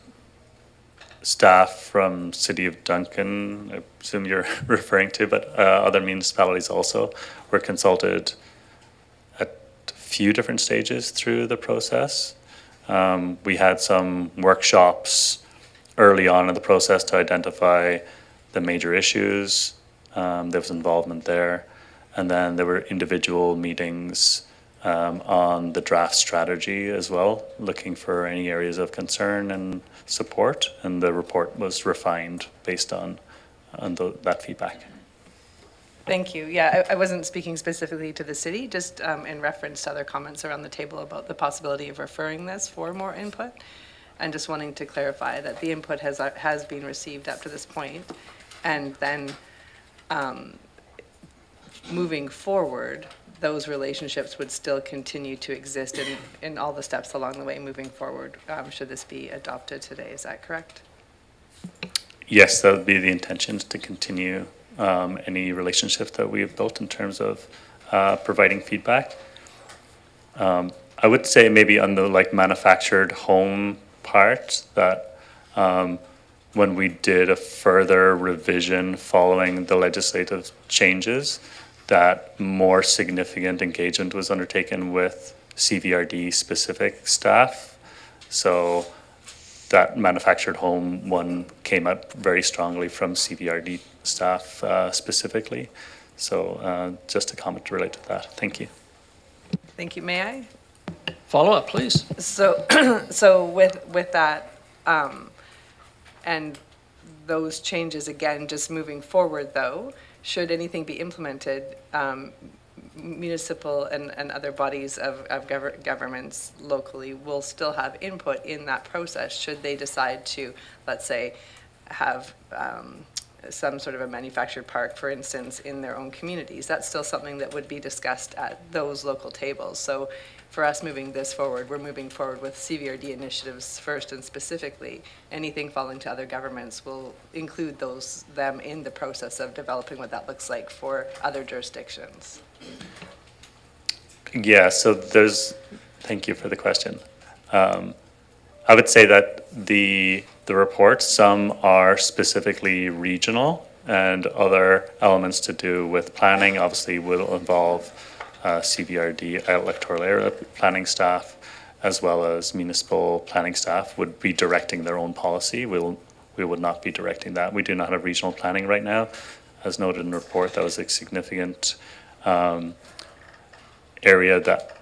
staff from City of Duncan, I assume you're referring to, but other municipalities also were consulted at a few different stages through the process. We had some workshops early on in the process to identify the major issues. There was involvement there. And then there were individual meetings on the draft strategy as well, looking for any areas of concern and support, and the report was refined based on that feedback.
Thank you. Yeah, I wasn't speaking specifically to the city, just in reference to other comments around the table about the possibility of referring this for more input, and just wanting to clarify that the input has been received up to this point, and then moving forward, those relationships would still continue to exist in all the steps along the way moving forward, should this be adopted today. Is that correct?
Yes, that would be the intention, to continue any relationship that we have built in terms of providing feedback. I would say maybe on the manufactured home part that when we did a further revision following the legislative changes, that more significant engagement was undertaken with CVRD specific staff. So that manufactured home one came up very strongly from CVRD staff specifically. So just a comment to relate to that. Thank you.
Thank you. May I?
Follow up, please.
So with that, and those changes again, just moving forward though, should anything be implemented, municipal and other bodies of governments locally will still have input in that process should they decide to, let's say, have some sort of a manufactured park, for instance, in their own communities. That's still something that would be discussed at those local tables. So for us moving this forward, we're moving forward with CVRD initiatives first, and specifically anything falling to other governments will include them in the process of developing what that looks like for other jurisdictions.
Yeah, so thank you for the question. I would say that the reports, some are specifically regional, and other elements to do with planning obviously will involve CVRD, electoral area planning staff, as well as municipal planning staff would be directing their own policy. We would not be directing that. We do not have regional planning right now. As noted in the report, that was a significant area that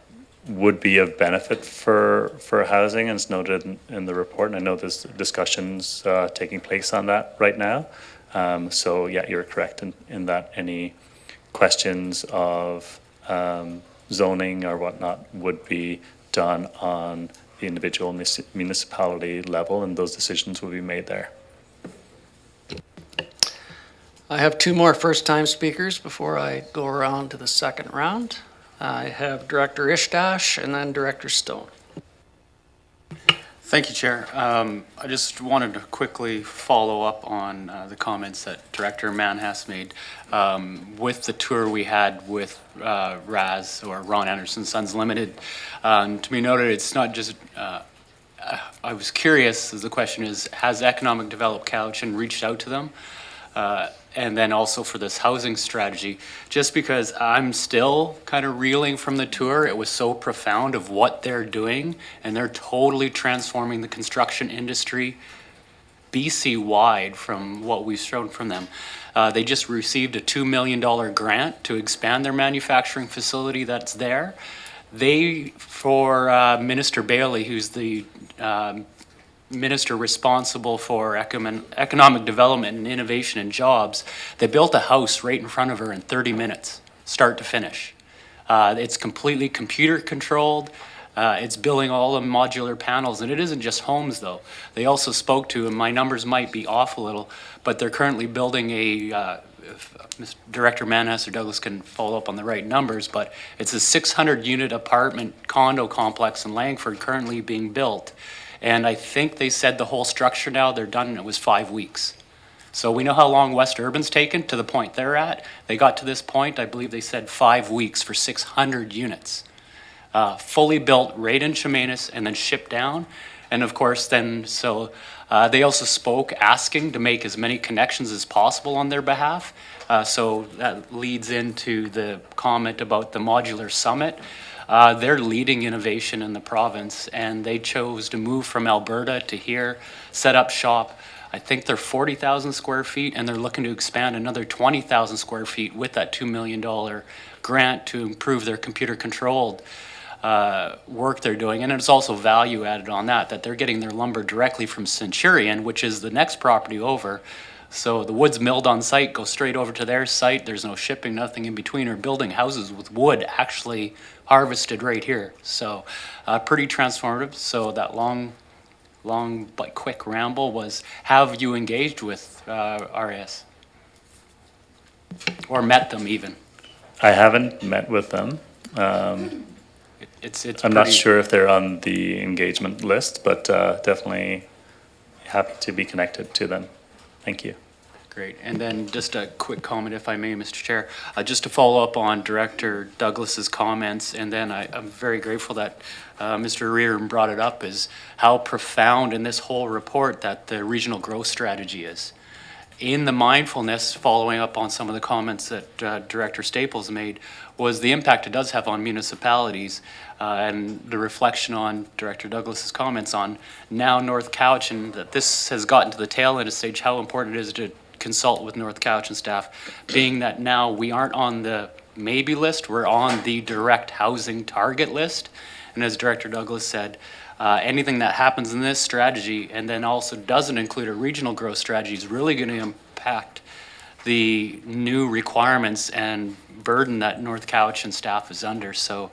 would be of benefit for housing, and it's noted in the report, and I know there's discussions taking place on that right now. So yeah, you're correct in that any questions of zoning or whatnot would be done on the individual municipality level, and those decisions will be made there.
I have two more first-time speakers before I go around to the second round. I have Director Ishdash and then Director Stone.
Thank you, Chair. I just wanted to quickly follow up on the comments that Director Manhas made. With the tour we had with RAS, or Ron Anderson Sons Limited, to be noted, it's not just, I was curious, as the question is, has Economic Development Cowichan reached out to them? And then also for this housing strategy, just because I'm still kind of reeling from the tour. It was so profound of what they're doing, and they're totally transforming the construction industry BC-wide from what we've shown from them. They just received a $2 million grant to expand their manufacturing facility that's there. They, for Minister Bailey, who's the minister responsible for economic development and innovation and jobs, they built a house right in front of her in 30 minutes, start to finish. It's completely computer controlled. It's building all the modular panels, and it isn't just homes though. They also spoke to, and my numbers might be off a little, but they're currently building a, if Director Manhas or Douglas can follow up on the right numbers, but it's a 600-unit apartment condo complex in Langford currently being built. And I think they said the whole structure now, they're done, and it was 5 weeks. So we know how long West Urban's taken to the point they're at. They got to this point, I believe they said 5 weeks for 600 units. Fully built right in Chemainus and then shipped down. And of course then, so they also spoke asking to make as many connections as possible on their behalf. So that leads into the comment about the modular summit. They're leading innovation in the province, and they chose to move from Alberta to here, set up shop. I think they're 40,000 square feet, and they're looking to expand another 20,000 square feet with that $2 million grant to improve their computer-controlled work they're doing. And it's also value added on that they're getting their lumber directly from Centurion, which is the next property over. So the wood's milled on site, goes straight over to their site. There's no shipping, nothing in between, or building houses with wood actually harvested right here. So pretty transformative. So that long but quick ramble was, have you engaged with RAS? Or met them even?
I haven't met with them.
It's
I'm not
pretty-
sure if they're on the engagement list, but definitely happy to be connected to them. Thank you.
Great. And then just a quick comment, if I may, Mr. Chair, just to follow up on Director Douglas's comments, and then I'm very grateful that Mr. Reardon brought it up, is how profound in this whole report that the regional growth strategy is. In the mindfulness, following up on some of the comments that Director Staples made, was the impact it does have on municipalities, and the reflection on Director Douglas's comments on now North Cowichan, that this has gotten to the tail end of stage, how important it is to consult with North Cowichan staff, being that now we aren't on the maybe list, we're on the direct housing target list. And as Director Douglas said, anything that happens in this strategy and then also doesn't include a regional growth strategy is really going to impact the new requirements and burden that North Cowichan staff is under. So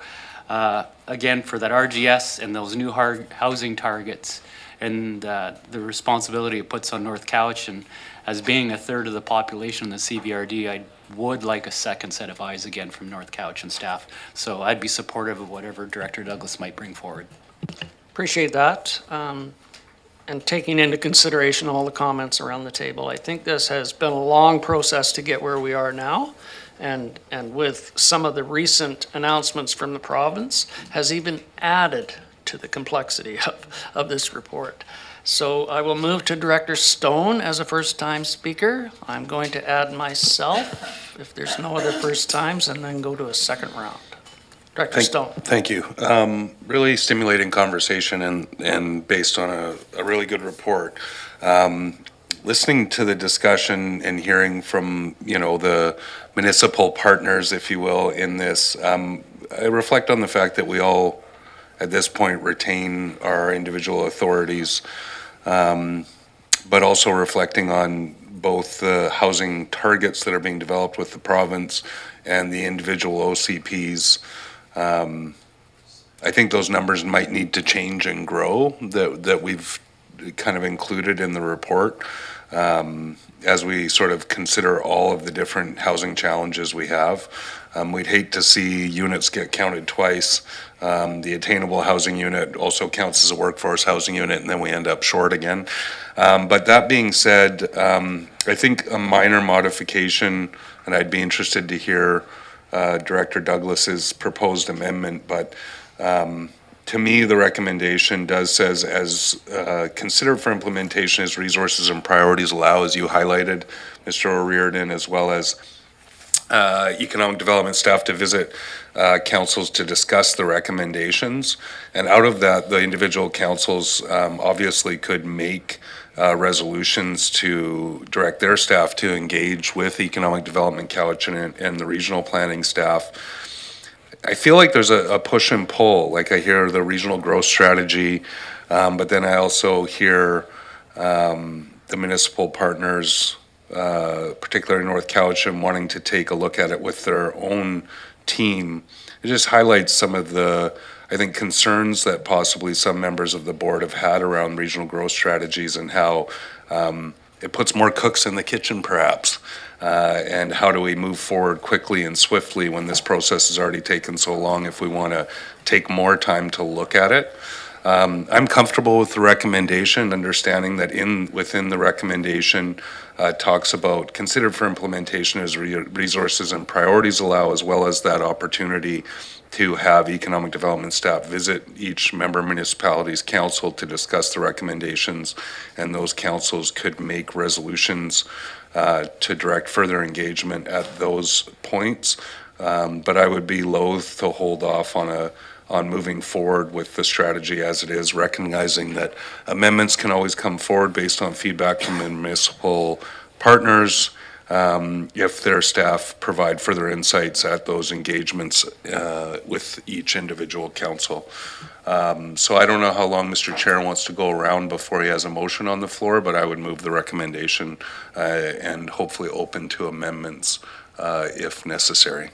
again, for that RGS and those new hard housing targets and the responsibility it puts on North Cowichan as being a third of the population in the CVRD, I would like a second set of eyes again from North Cowichan staff. So I'd be supportive of whatever Director Douglas might bring forward.
Appreciate that. And taking into consideration all the comments around the table, I think this has been a long process to get where we are now. And with some of the recent announcements from the province, has even added to the complexity of this report. So I will move to Director Stone as a first-time speaker. I'm going to add myself, if there's no other first times, and then go to a second round. Director Stone.
Thank you. Really stimulating conversation and based on a really good report. Listening to the discussion and hearing from, the municipal partners, if you will, in this, I reflect on the fact that we all, at this point, retain our individual authorities, but also reflecting on both the housing targets that are being developed with the province and the individual OCPs. I think those numbers might need to change and grow that we've kind of included in the report as we sort of consider all of the different housing challenges we have. We'd hate to see units get counted twice The attainable housing unit also counts as a workforce housing unit, and then we end up short again. But that being said, I think a minor modification, and I'd be interested to hear Director Douglas's proposed amendment, but to me, the recommendation says as considered for implementation as resources and priorities allow, as you highlighted, Mr. O'Riordan, as well as economic development staff to visit councils to discuss the recommendations. And out of that, the individual councils obviously could make resolutions to direct their staff to engage with economic development Cowichan and the regional planning staff. I feel like there's a push and pull. Like I hear the regional growth strategy, but then I also hear the municipal partners, particularly North Cowichan, wanting to take a look at it with their own team. It just highlights some of the, I think, concerns that possibly some members of the board have had around regional growth strategies and how it puts more cooks in the kitchen, perhaps. And how do we move forward quickly and swiftly when this process has already taken so long if we want to take more time to look at it? I'm comfortable with the recommendation, understanding that within the recommendation talks about considered for implementation as resources and priorities allow, as well as that opportunity to have economic development staff visit each member municipality's council to discuss the recommendations, and those councils could make resolutions to direct further engagement at those points. But I would be loath to hold off on moving forward with the strategy as it is, recognizing that amendments can always come forward based on feedback from the municipal partners if their staff provide further insights at those engagements with each individual council. So I don't know how long Mr. Chair wants to go around before he has a motion on the floor, but I would move the recommendation and hopefully open to amendments if necessary.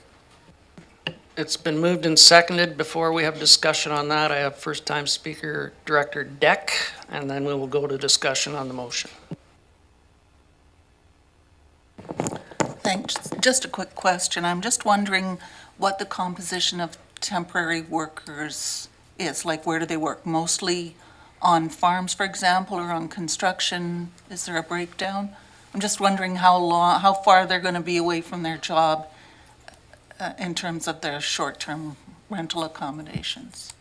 It's been moved and seconded. Before we have discussion on that, I have first-time speaker Director Deck, and then we will go to discussion on the motion.
Thanks. Just a quick question. I'm just wondering what the composition of temporary workers is. Like, where do they work? Mostly on farms, for example, or on construction? Is there a breakdown? I'm just wondering how far they're going to be away from their job in terms of their short-term rental accommodations.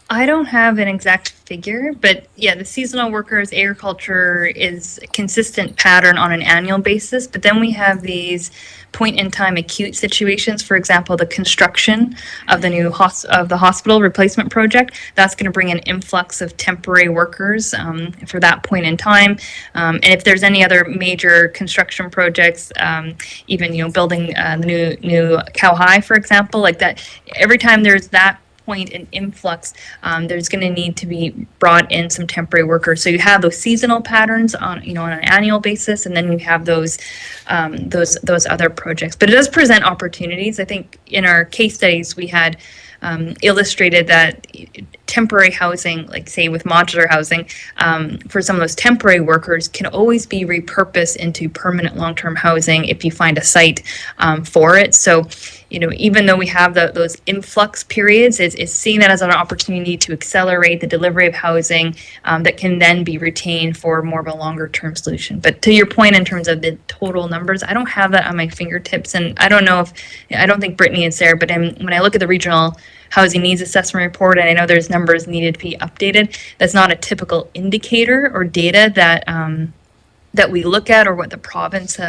I don't have an exact figure, but yeah, the seasonal workers, agriculture is a consistent pattern on an annual basis. But then we have these point-in-time acute situations. For example, the construction of the new hospital replacement project. That's going to bring an influx of temporary workers for that point in time. And if there's any other major construction projects, even building the new Cow High, for example, like that. Every time there's that point in influx, there's going to need to be brought in some temporary workers. So you have those seasonal patterns on on an annual basis, and then you have those other projects. But it does present opportunities. I think in our case studies we had illustrated that temporary housing, like say with modular housing, for some of those temporary workers can always be repurposed into permanent long-term housing if you find a site for it. So, even though we have those influx periods, is seeing that as an opportunity to accelerate the delivery of housing that can then be retained for more of a longer-term solution. But to your point in terms of the total numbers, I don't have that on my fingertips, and I don't think Brittany is there, but when I look at the regional housing needs assessment report, and I know there's numbers needed to be updated, that's not a typical indicator or data that we look at, or what the province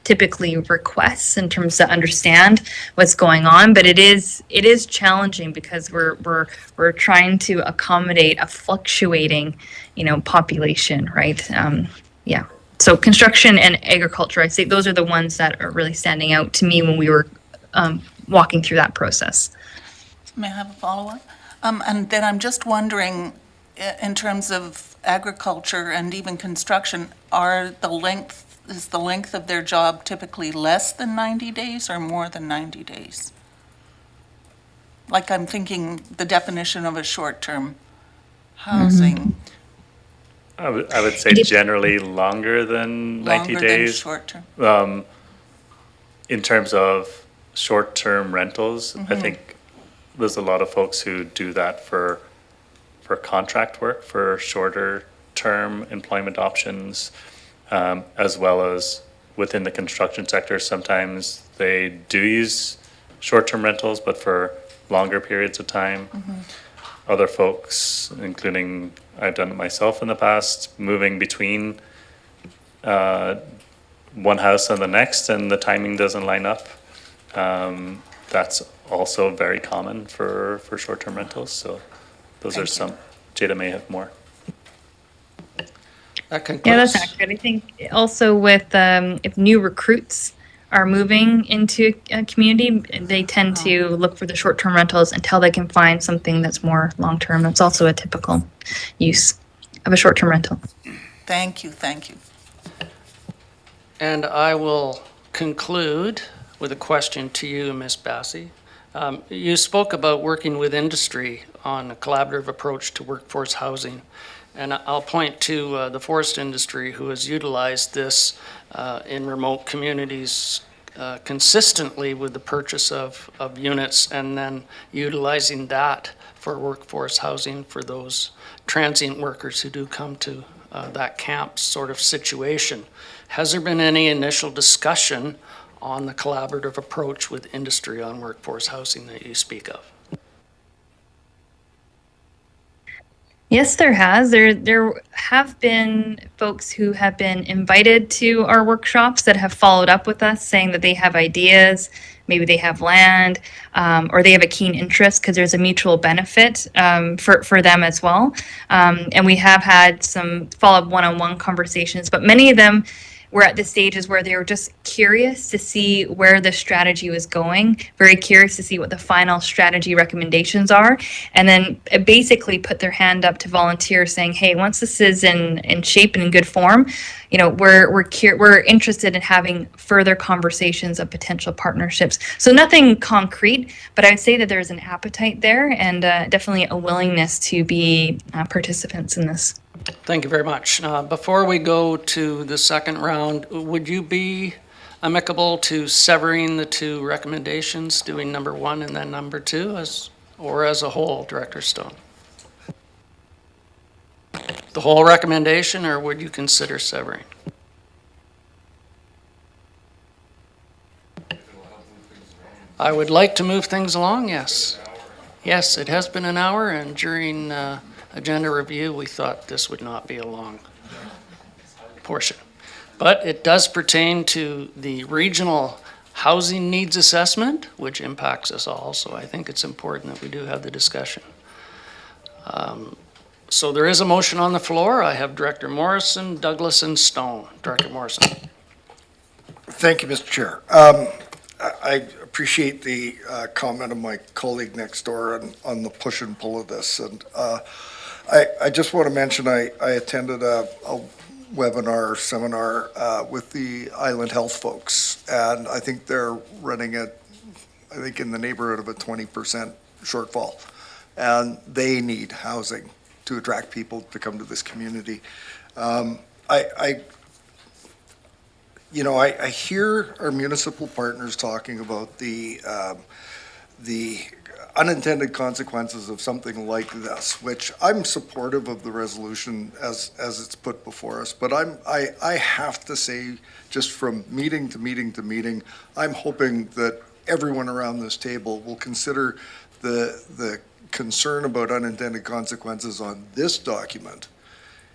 typically requests in terms to understand what's going on. But it is challenging because we're trying to accommodate a fluctuating population, right? Yeah. So construction and agriculture, I'd say those are the ones that are really standing out to me when we were walking through that process.
May I have a follow-up? And then I'm just wondering, in terms of agriculture and even construction, is the length of their job typically less than 90 days or more than 90 days? Like, I'm thinking the definition of a short-term housing.
I would say generally longer than 90
Longer
days.
than short-term.
In terms of short-term rentals, I think there's a lot of folks who do that for contract work, for shorter term employment options, as well as within the construction sector. Sometimes they do use short-term rentals, but for longer periods of time. Other folks, including I've done it myself in the past, moving between one house and the next, and the timing doesn't line up. That's also very common for short-term rentals. So those are some. Jada may have more.
That concludes.
Yeah, that's accurate. I think also with if new recruits are moving into a community, they tend to look for the short-term rentals until they can find something that's more long-term. That's also a typical use of a short-term rental.
Thank you, thank you.
And I will conclude with a question to you, Ms. Bassey. You spoke about working with industry on a collaborative approach to workforce housing. And I'll point to the forest industry, who has utilized this in remote communities consistently with the purchase of units, and then utilizing that for workforce housing for those transient workers who do come to that camp sort of situation. Has there been any initial discussion on the collaborative approach with industry on workforce housing that you speak of?
Yes, there has. There have been folks who have been invited to our workshops that have followed up with us saying that they have ideas, maybe they have land, or they have a keen interest because there's a mutual benefit for them as well. And we have had some follow-up one-on-one conversations, but many of them were at the stages where they were just curious to see where the strategy was going, very curious to see what the final strategy recommendations are, and then basically put their hand up to volunteer, saying, hey, once this is in shape and in good form, you know, we're interested in having further conversations of potential partnerships. So nothing concrete, but I would say that there's an appetite there, and definitely a willingness to be participants in this.
Thank you very much. Before we go to the second round, would you be amicable to severing the two recommendations, doing number one and then number two, or as a whole, Director Stone? The whole recommendation, or would you consider severing? I would like to move things along, yes. Yes, it has been an hour, and during agenda review, we thought this would not be a long portion. But it does pertain to the regional housing needs assessment, which impacts us all, so I think it's important that we do have the discussion. So there is a motion on the floor. I have Director Morrison, Douglas, and Stone. Director Morrison.
Thank you, Mr. Chair. I appreciate the comment of my colleague next door on the push and pull of this. And I just want to mention I attended a webinar, seminar with the Island Health folks, and I think they're running at, I think, in the neighborhood of a 20% shortfall. And they need housing to attract people to come to this community. I hear our municipal partners talking about the unintended consequences of something like this, which I'm supportive of the resolution as it's put before us. But I have to say, just from meeting to meeting to meeting, I'm hoping that everyone around this table will consider the concern about unintended consequences on this document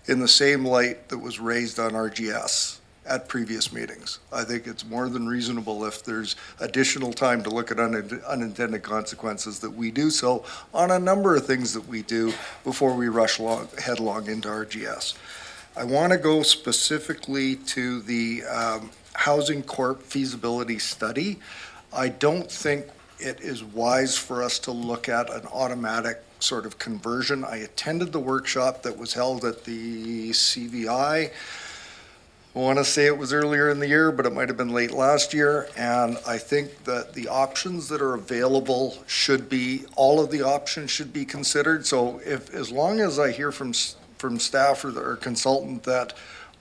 in the same light that was raised on RGS at previous meetings. I think it's more than reasonable, if there's additional time to look at unintended consequences, that we do so on a number of things that we do before we rush headlong into RGS. I want to go specifically to the Housing Corp feasibility study. I don't think it is wise for us to look at an automatic sort of conversion. I attended the workshop that was held at the CVI. I want to say it was earlier in the year, but it might have been late last year. And I think that the options that are available should be, all of the options should be considered. So as long as I hear from staff or consultant that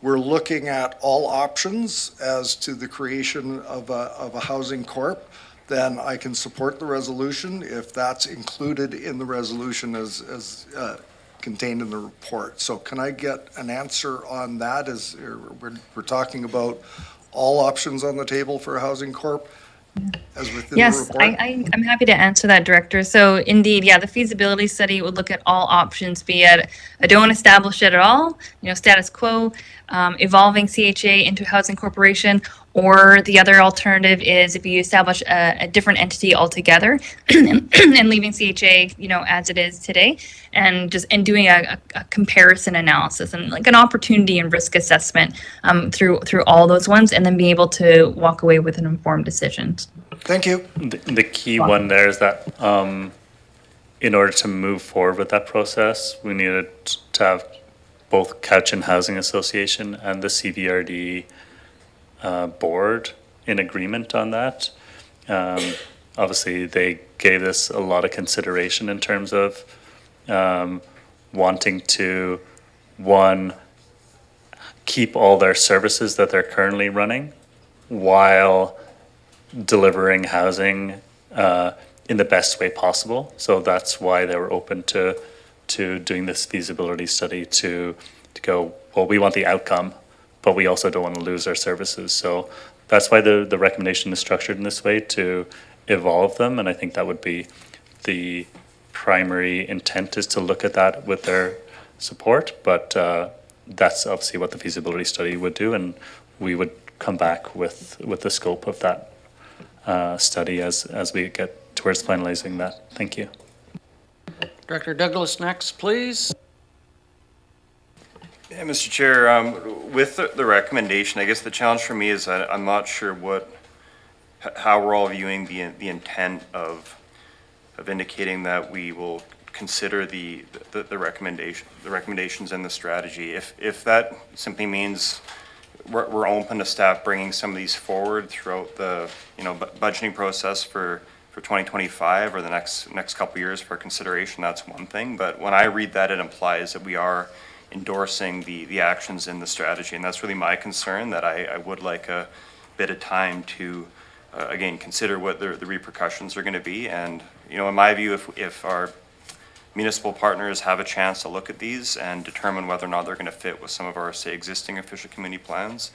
we're looking at all options as to the creation of a housing corp, then I can support the resolution if that's included in the resolution as contained in the report. So can I get an answer on that? We're talking about all options on the table for Housing Corp as within the
Yes,
report?
I'm happy to answer that, Director. So indeed, yeah, the feasibility study would look at all options, be it a don't establish it at all, status quo, evolving CHA into Housing Corporation, or the other alternative is if you establish a different entity altogether and leaving CHA, as it is today, and doing a comparison analysis and like an opportunity and risk assessment through all those ones, and then be able to walk away with an informed decision.
Thank you.
The key one there is that in order to move forward with that process, we needed to have both Cowichan Housing Association and the CVRD board in agreement on that. Obviously, they gave this a lot of consideration in terms of wanting to, one, keep all their services that they're currently running while delivering housing in the best way possible. So that's why they were open to doing this feasibility study to go, well, we want the outcome, but we also don't want to lose our services. So that's why the recommendation is structured in this way, to evolve them. And I think that would be the primary intent, is to look at that with their support. But that's obviously what the feasibility study would do. And we would come back with the scope of that study as we get towards finalizing that. Thank you.
Director Douglas next, please.
Yeah, Mr. Chair, with the recommendation, I guess the challenge for me is I'm not sure how we're all viewing the intent of indicating that we will consider the recommendations and the strategy. If that simply means we're open to staff bringing some of these forward throughout the budgeting process for 2025 or the next couple of years for consideration, that's one thing. But when I read that, it implies that we are endorsing the actions in the strategy, and that's really my concern, that I would like a bit of time to again consider what the repercussions are going to be. And in my view, if our municipal partners have a chance to look at these and determine whether or not they're going to fit with some of our, say, existing official community plans,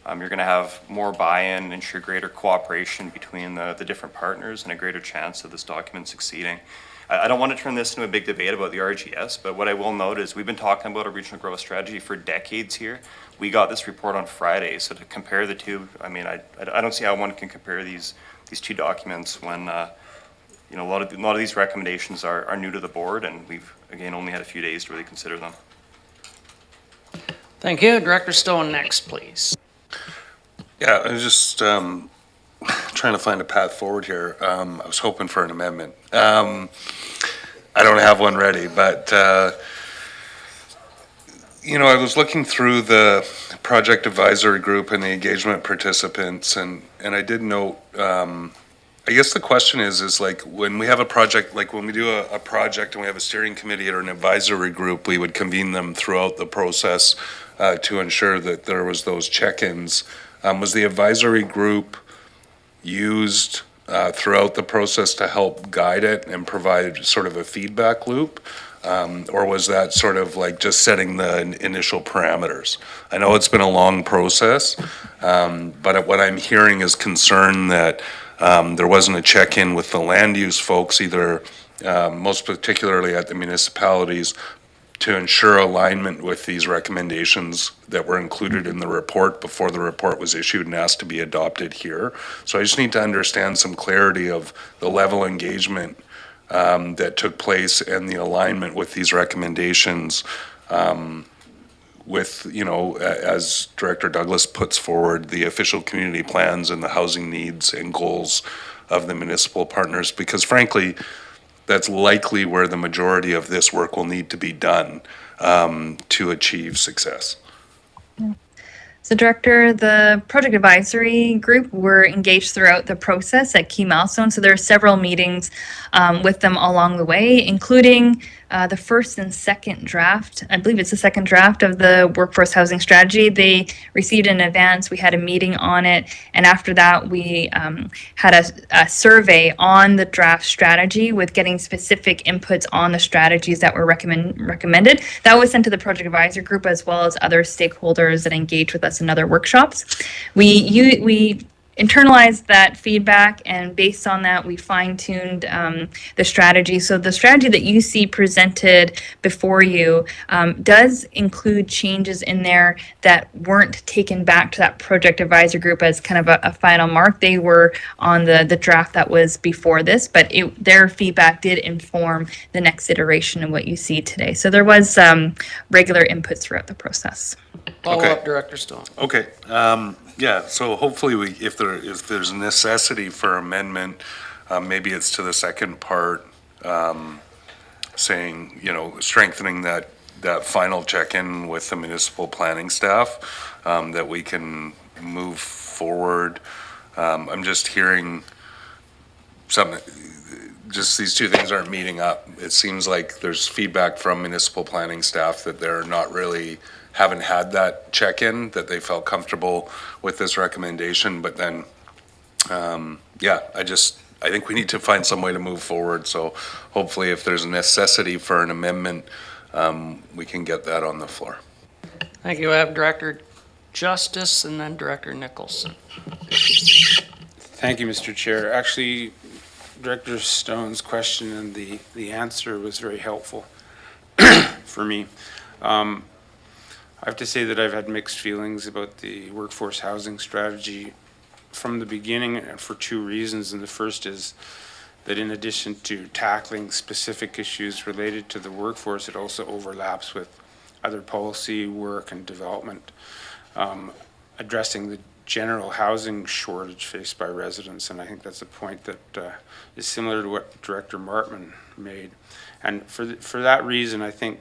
you're going to have more buy-in, ensure greater cooperation between the different partners, and a greater chance of this document succeeding. I don't want to turn this into a big debate about the RGS, but what I will note is we've been talking about a regional growth strategy for decades here. We got this report on Friday, so to compare the two, I mean, I don't see how one can compare these two documents when a lot of these recommendations are new to the board, and we've again only had a few days to really consider them.
Thank you. Director Stone next, please.
Yeah, I was just trying to find a path forward here. I was hoping for an amendment. I don't have one ready, but I was looking through the project advisory group and the engagement participants, and I did note, I guess the question is like when we have a project, like when we do a project and we have a steering committee or an advisory group, we would convene them throughout the process to ensure that there was those check-ins. Was the advisory group used throughout the process to help guide it and provide sort of a feedback loop? Or was that sort of like just setting the initial parameters? I know it's been a long process, but what I'm hearing is concern that there wasn't a check-in with the land use folks, either most particularly at the municipalities, to ensure alignment with these recommendations that were included in the report before the report was issued and asked to be adopted here. So I just need to understand some clarity of the level of engagement that took place and the alignment with these recommendations with, as Director Douglas puts forward, the official community plans and the housing needs and goals of the municipal partners, because frankly, that's likely where the majority of this work will need to be done to achieve success.
So Director, the project advisory group were engaged throughout the process at key milestones. So there are several meetings with them along the way, including the first and second draft. I believe it's the second draft of the workforce housing strategy. They received in advance. We had a meeting on it, and after that, we had a survey on the draft strategy with getting specific inputs on the strategies that were recommended. That was sent to the project advisor group as well as other stakeholders that engage with us in other workshops. We internalized that feedback, and based on that, we fine-tuned the strategy. So the strategy that you see presented before you does include changes in there that weren't taken back to that project advisor group as kind of a final mark. They were on the draft that was before this, but their feedback did inform the next iteration of what you see today. So there was regular inputs throughout the process.
Follow
Okay.
up, Director Stone.
Okay, yeah, so hopefully if there's a necessity for amendment, maybe it's to the second part, saying, strengthening that final check-in with the municipal planning staff, that we can move forward. I'm just hearing just these two things aren't meeting up. It seems like there's feedback from municipal planning staff that they're not really, haven't had that check-in, that they felt comfortable with this recommendation, but then, I think we need to find some way to move forward, so hopefully if there's a necessity for an amendment, we can get that on the floor.
Thank you. I have Director Justice and then Director Nicholson.
Thank you, Mr. Chair. Actually, Director Stone's question and the answer was very helpful for me. I have to say that I've had mixed feelings about the workforce housing strategy from the beginning, and for two reasons. And the first is that in addition to tackling specific issues related to the workforce, it also overlaps with other policy work and development, addressing the general housing shortage faced by residents. And I think that's a point that is similar to what Director Martman made. And for that reason, I think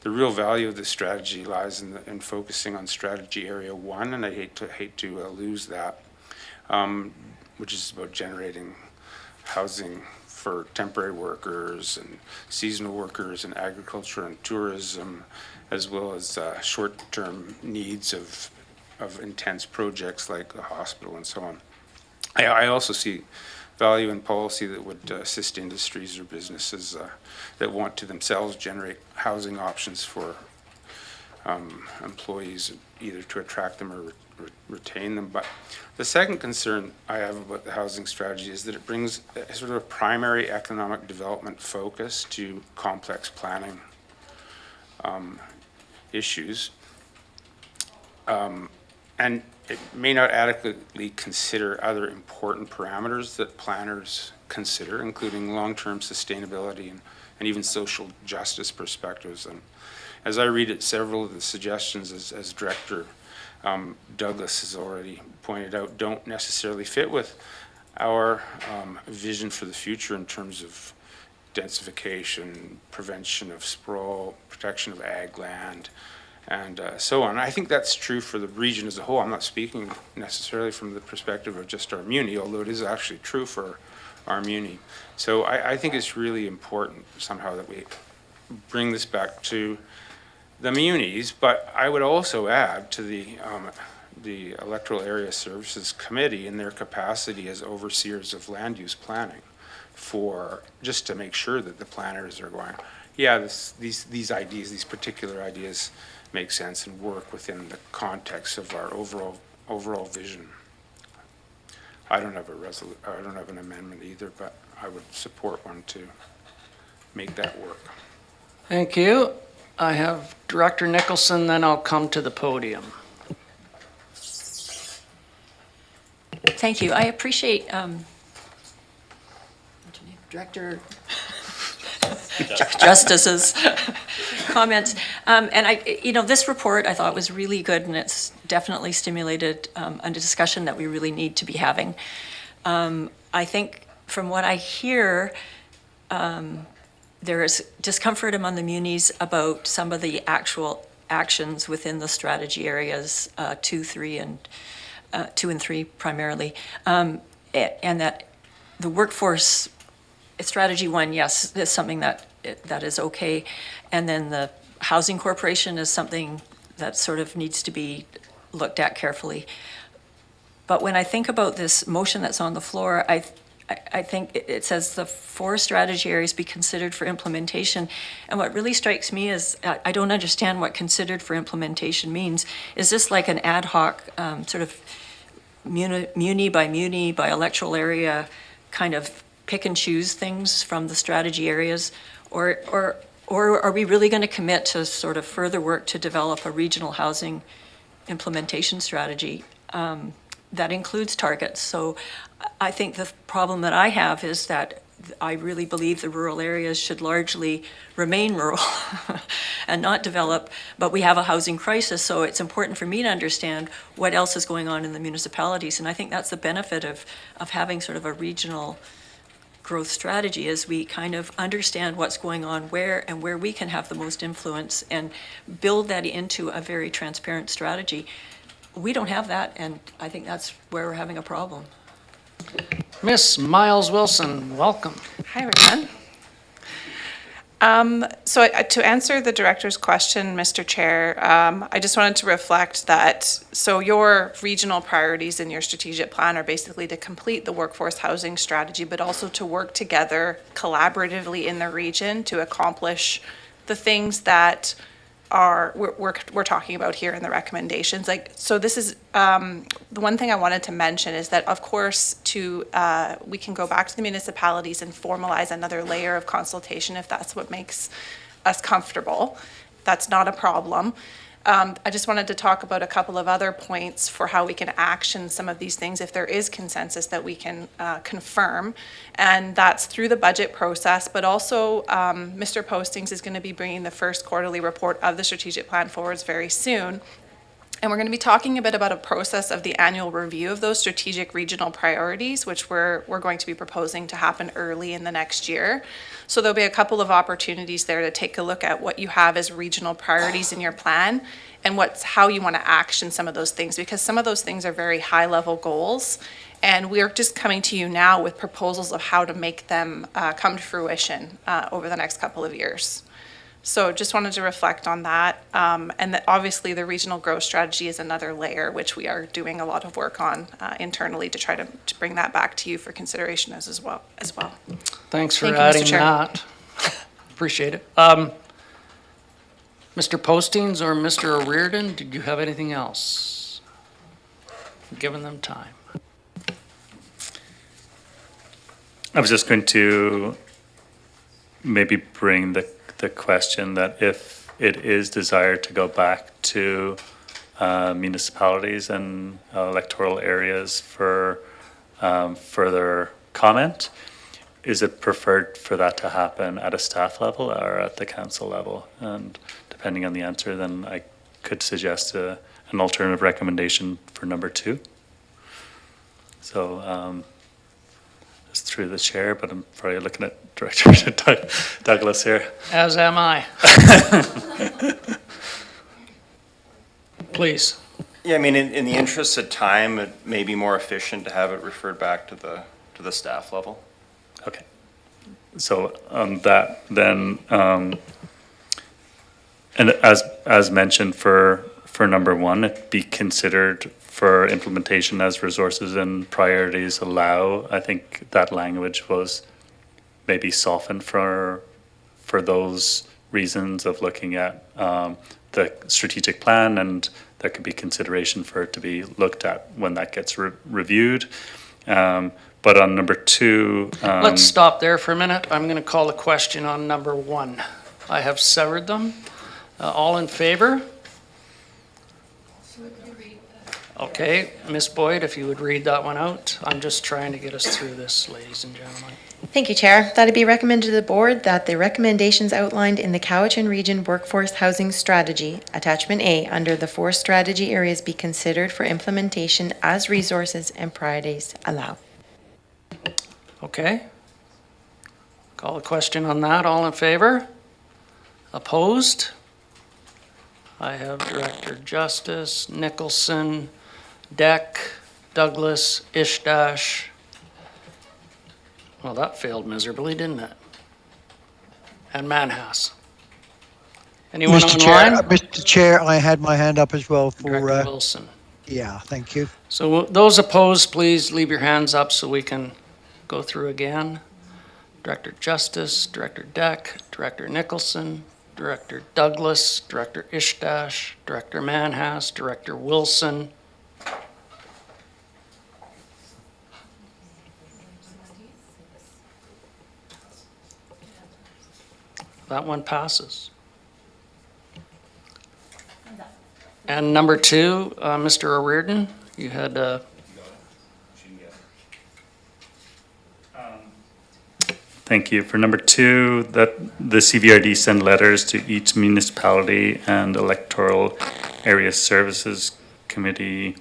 the real value of this strategy lies in focusing on strategy area 1, and I hate to lose that, which is about generating housing for temporary workers and seasonal workers in agriculture and tourism, as well as short-term needs of intense projects like a hospital and so on. I also see value in policy that would assist industries or businesses that want to themselves generate housing options for employees, either to attract them or retain them. But the second concern I have about the housing strategy is that it brings sort of a primary economic development focus to complex planning issues. And it may not adequately consider other important parameters that planners consider, including long-term sustainability and even social justice perspectives. And as I read it, several of the suggestions, as Director Douglas has already pointed out, don't necessarily fit with our vision for the future in terms of densification, prevention of sprawl, protection of ag land, and so on. I think that's true for the region as a whole. I'm not speaking necessarily from the perspective of just Armuni, although it is actually true for Armuni. So I think it's really important somehow that we bring this back to the munis, but I would also add to the Electoral Area Services Committee in their capacity as overseers of land use planning, for just to make sure that the planners are going, yeah, these ideas, these particular ideas make sense and work within the context of our overall vision. I don't have an amendment either, but I would support one to make that work.
Thank you. I have Director Nicholson, then I'll come to the podium.
Thank you. I appreciate Director Justice's comments. And this report I thought was really good, and it's definitely stimulated a discussion that we really need to be having. I think from what I hear, there is discomfort among the munis about some of the actual actions within the strategy areas 2, 3, and 2 and 3 primarily, and that the workforce strategy 1, yes, is something that that is okay. And then the Housing Corporation is something that sort of needs to be looked at carefully. But when I think about this motion that's on the floor, I think it says the 4 strategy areas be considered for implementation. And what really strikes me is I don't understand what considered for implementation means. Is this like an ad hoc sort of muni by electoral area kind of pick and choose things from the strategy areas? Or are we really going to commit to sort of further work to develop a regional housing implementation strategy that includes targets? So I think the problem that I have is that I really believe the rural areas should largely remain rural and not develop, but we have a housing crisis, so it's important for me to understand what else is going on in the municipalities. And I think that's the benefit of having sort of a regional growth strategy, is we kind of understand what's going on where and where we can have the most influence and build that into a very transparent strategy. We don't have that, and I think that's where we're having a problem.
Miss Miles Wilson, welcome.
Hi, everyone. To answer the director's question, Mr. Chair, I just wanted to reflect that, so your regional priorities in your strategic plan are basically to complete the workforce housing strategy, but also to work together collaboratively in the region to accomplish the things that we're talking about here in the recommendations. So this is the one thing I wanted to mention is that, of course, we can go back to the municipalities and formalize another layer of consultation if that's what makes us comfortable. That's not a problem. I just wanted to talk about a couple of other points for how we can action some of these things if there is consensus that we can confirm. And that's through the budget process, but also Mr. Postings is going to be bringing the first quarterly report of the strategic plan forwards very soon. And we're going to be talking a bit about a process of the annual review of those strategic regional priorities, which we're going to be proposing to happen early in the next year. So there'll be a couple of opportunities there to take a look at what you have as regional priorities in your plan and how you want to action some of those things, because some of those things are very high level goals. And we're just coming to you now with proposals of how to make them come to fruition over the next couple of years. So just wanted to reflect on that. And that obviously the regional growth strategy is another layer, which we are doing a lot of work on internally to try to bring that back to you for consideration as well.
Thanks for
Thank you, Mr.
adding
Chair.
that. Appreciate it. Mr. Postings or Mr. O'Riordan, did you have anything else? I'm giving them time.
I was just going to maybe bring the question that if it is desired to go back to municipalities and electoral areas for further comment, is it preferred for that to happen at a staff level or at the council level? And depending on the answer, then I could suggest an alternative recommendation for number 2. So it's through the chair, but I'm probably looking at Director Douglas here.
As am I. Please.
Yeah, I mean, in the interest of time, it may be more efficient to have it referred back to the staff level.
Okay. So on that, then, and as mentioned for number 1, it be considered for implementation as resources and priorities allow. I think that language was maybe softened for those reasons of looking at the strategic plan, and there could be consideration for it to be looked at when that gets reviewed. But on number 2...
Let's stop there for a minute. I'm going to call a question on number 1. I have severed them. All in favor? Okay, Ms. Boyd, if you would read that one out. I'm just trying to get us through this, ladies and gentlemen.
Thank you, Chair. That it be recommended to the board that the recommendations outlined in the Cowichan Region Workforce Housing Strategy, Attachment A, under the 4 strategy areas be considered for implementation as resources and priorities allow.
Okay. Call a question on that. All in favor? Opposed? I have Director Justice, Nicholson, Deck, Douglas, Ishdash. Well, that failed miserably, didn't it? and Manhas. Anyone
Mr. Chair,
online?
Mr. Chair, I had my hand up as well for,
Director Wilson.
yeah, thank you.
So those opposed, please leave your hands up so we can go through again. Director Justice, Director Deck, Director Nicholson, Director Douglas, Director Ishdash, Director Manhas, Director Wilson. That one passes. And number 2, Mr. O'Riordan, you had
Thank you. For number 2, that the CVRD send letters to each municipality and electoral area services committee,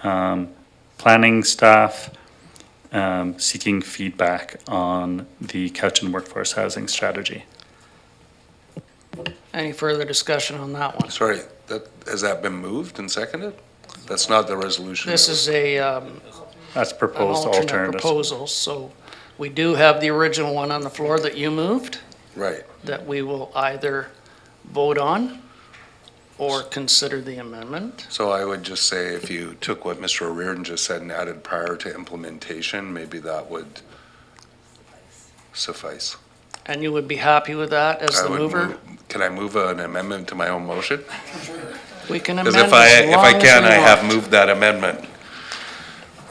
planning staff, seeking feedback on the Cowichan workforce housing strategy.
any further discussion on that one?
Sorry, has that been moved and seconded? That's not the resolution.
This is a
That's
an
proposed
alternate
alternatives.
proposal, so we do have the original one on the floor that you moved,
Right.
that we will either vote on or consider the amendment.
So I would just say if you took what Mr. O'Riordan just said and added prior to implementation, maybe that would suffice.
And you would be happy with that as
I
the
would
mover?
Can I move an amendment to my own motion?
We can amend
Because
as
if I
long as
can,
we
I have
want.
moved that amendment.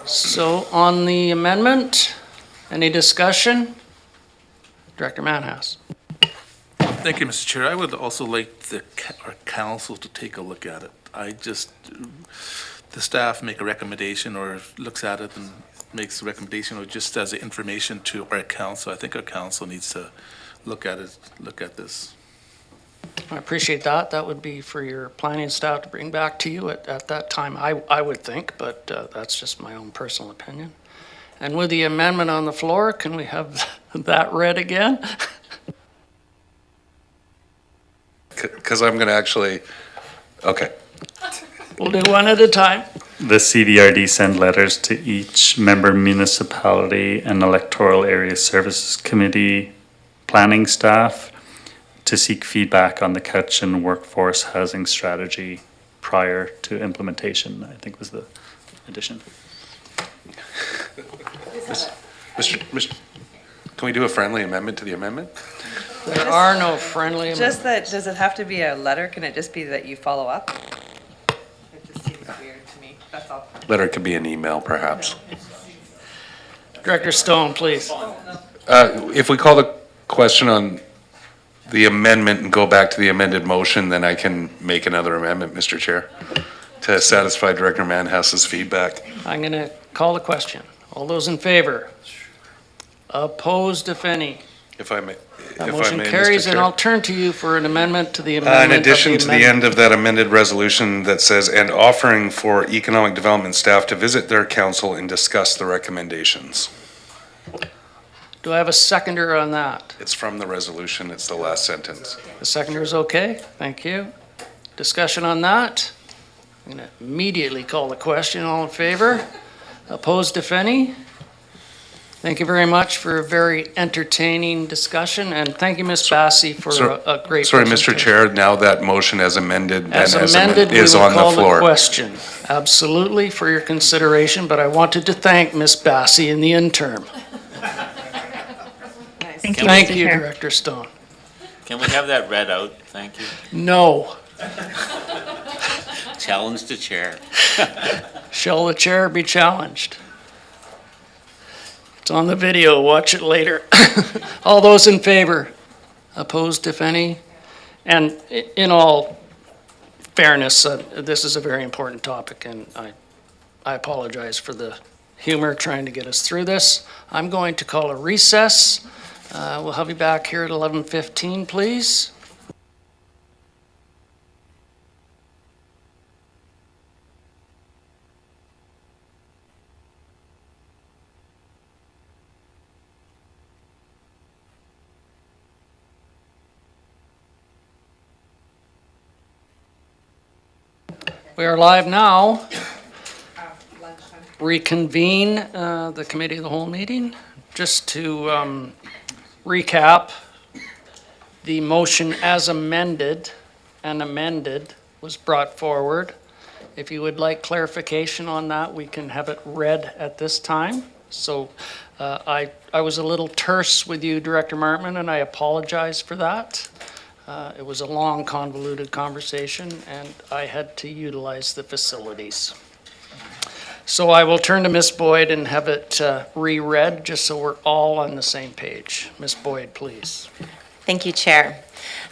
So on the amendment, any discussion? Director Manhouse.
Thank you, Mr. Chair. I would also like our council to take a look at it. The staff make a recommendation or looks at it and makes a recommendation or just as information to our council. I think our council needs to look at it, look at this.
I appreciate that. That would be for your planning staff to bring back to you at that time, I would think, but that's just my own personal opinion. And with the amendment on the floor, can we have that read again?
Because I'm going to actually, okay.
We'll do one at a time.
The CVRD send letters to each member municipality and electoral area services committee, planning staff, to seek feedback on the Cowichan workforce housing strategy prior to implementation, I think was the addition.
Mr., can we do a friendly amendment to the amendment?
There are no friendly amendments.
Just that, does it have to be a letter? Can it just be that you follow up? It just seems weird to me, that's all.
Letter could be an email, perhaps.
Director Stone, please.
If we call the question on the amendment and go back to the amended motion, then I can make another amendment, Mr. Chair, to satisfy Director Manhas's feedback.
I'm going to call the question. All those in favor? Opposed, if any?
If I may,
That
if I
motion
may,
carries,
Mr.
and
Chair.
I'll turn to you for an amendment to the amendment.
In addition to the
amendment.
end of that amended resolution that says, and offering for economic development staff to visit their council and discuss the recommendations.
Do I have a seconder on that?
It's from the resolution, it's the last sentence.
The seconder is okay, thank you. Discussion on that? I'm going to immediately call the question. All in favor? Opposed, if any? Thank you very much for a very entertaining discussion, and thank you, Ms. Bassi, for a great
Sorry, Mr.
presentation.
Chair, now that motion as amended and
As amended, we
is
will
on the
call the
floor.
question. Absolutely, for your consideration, but I wanted to thank Ms. Bassi in the interim.
Thank you,
Thank
Mr.
you,
Chair.
Director Stone.
Can we have that read out? Thank you.
No.
Challenge to chair.
Shall the chair be challenged? It's on the video, watch it later. All those in favor? Opposed, if any? And in all fairness, this is a very important topic, and I apologize for the humor trying to get us through this. I'm going to call a recess. We'll have you back here at 11:15, please. We are live now. Reconvene the Committee of the Whole meeting. Just to recap, The motion as amended was brought forward. If you would like clarification on that, we can have it read at this time. So I was a little terse with you, Director Martman, and I apologize for that. It was a long, convoluted conversation, and I had to utilize the facilities. So I will turn to Ms. Boyd and have it reread, just so we're all on the same page. Ms. Boyd, please.
Thank you, Chair.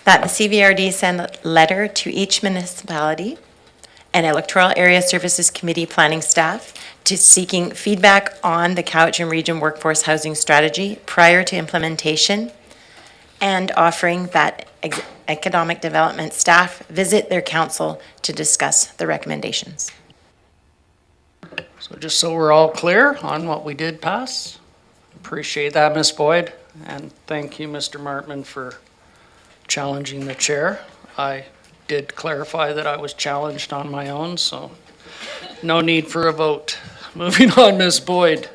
That the CVRD send a letter to each municipality and Electoral Area Services Committee planning staff to seeking feedback on the Cowichan Region Workforce Housing Strategy prior to implementation, and offering that economic development staff visit their council to discuss the recommendations.
So just so we're all clear on what we did pass, appreciate that, Ms. Boyd, and thank you, Mr. Martman, for challenging the chair. I did clarify that I was challenged on my own, so no need for a vote. Moving on, Ms. Boyd.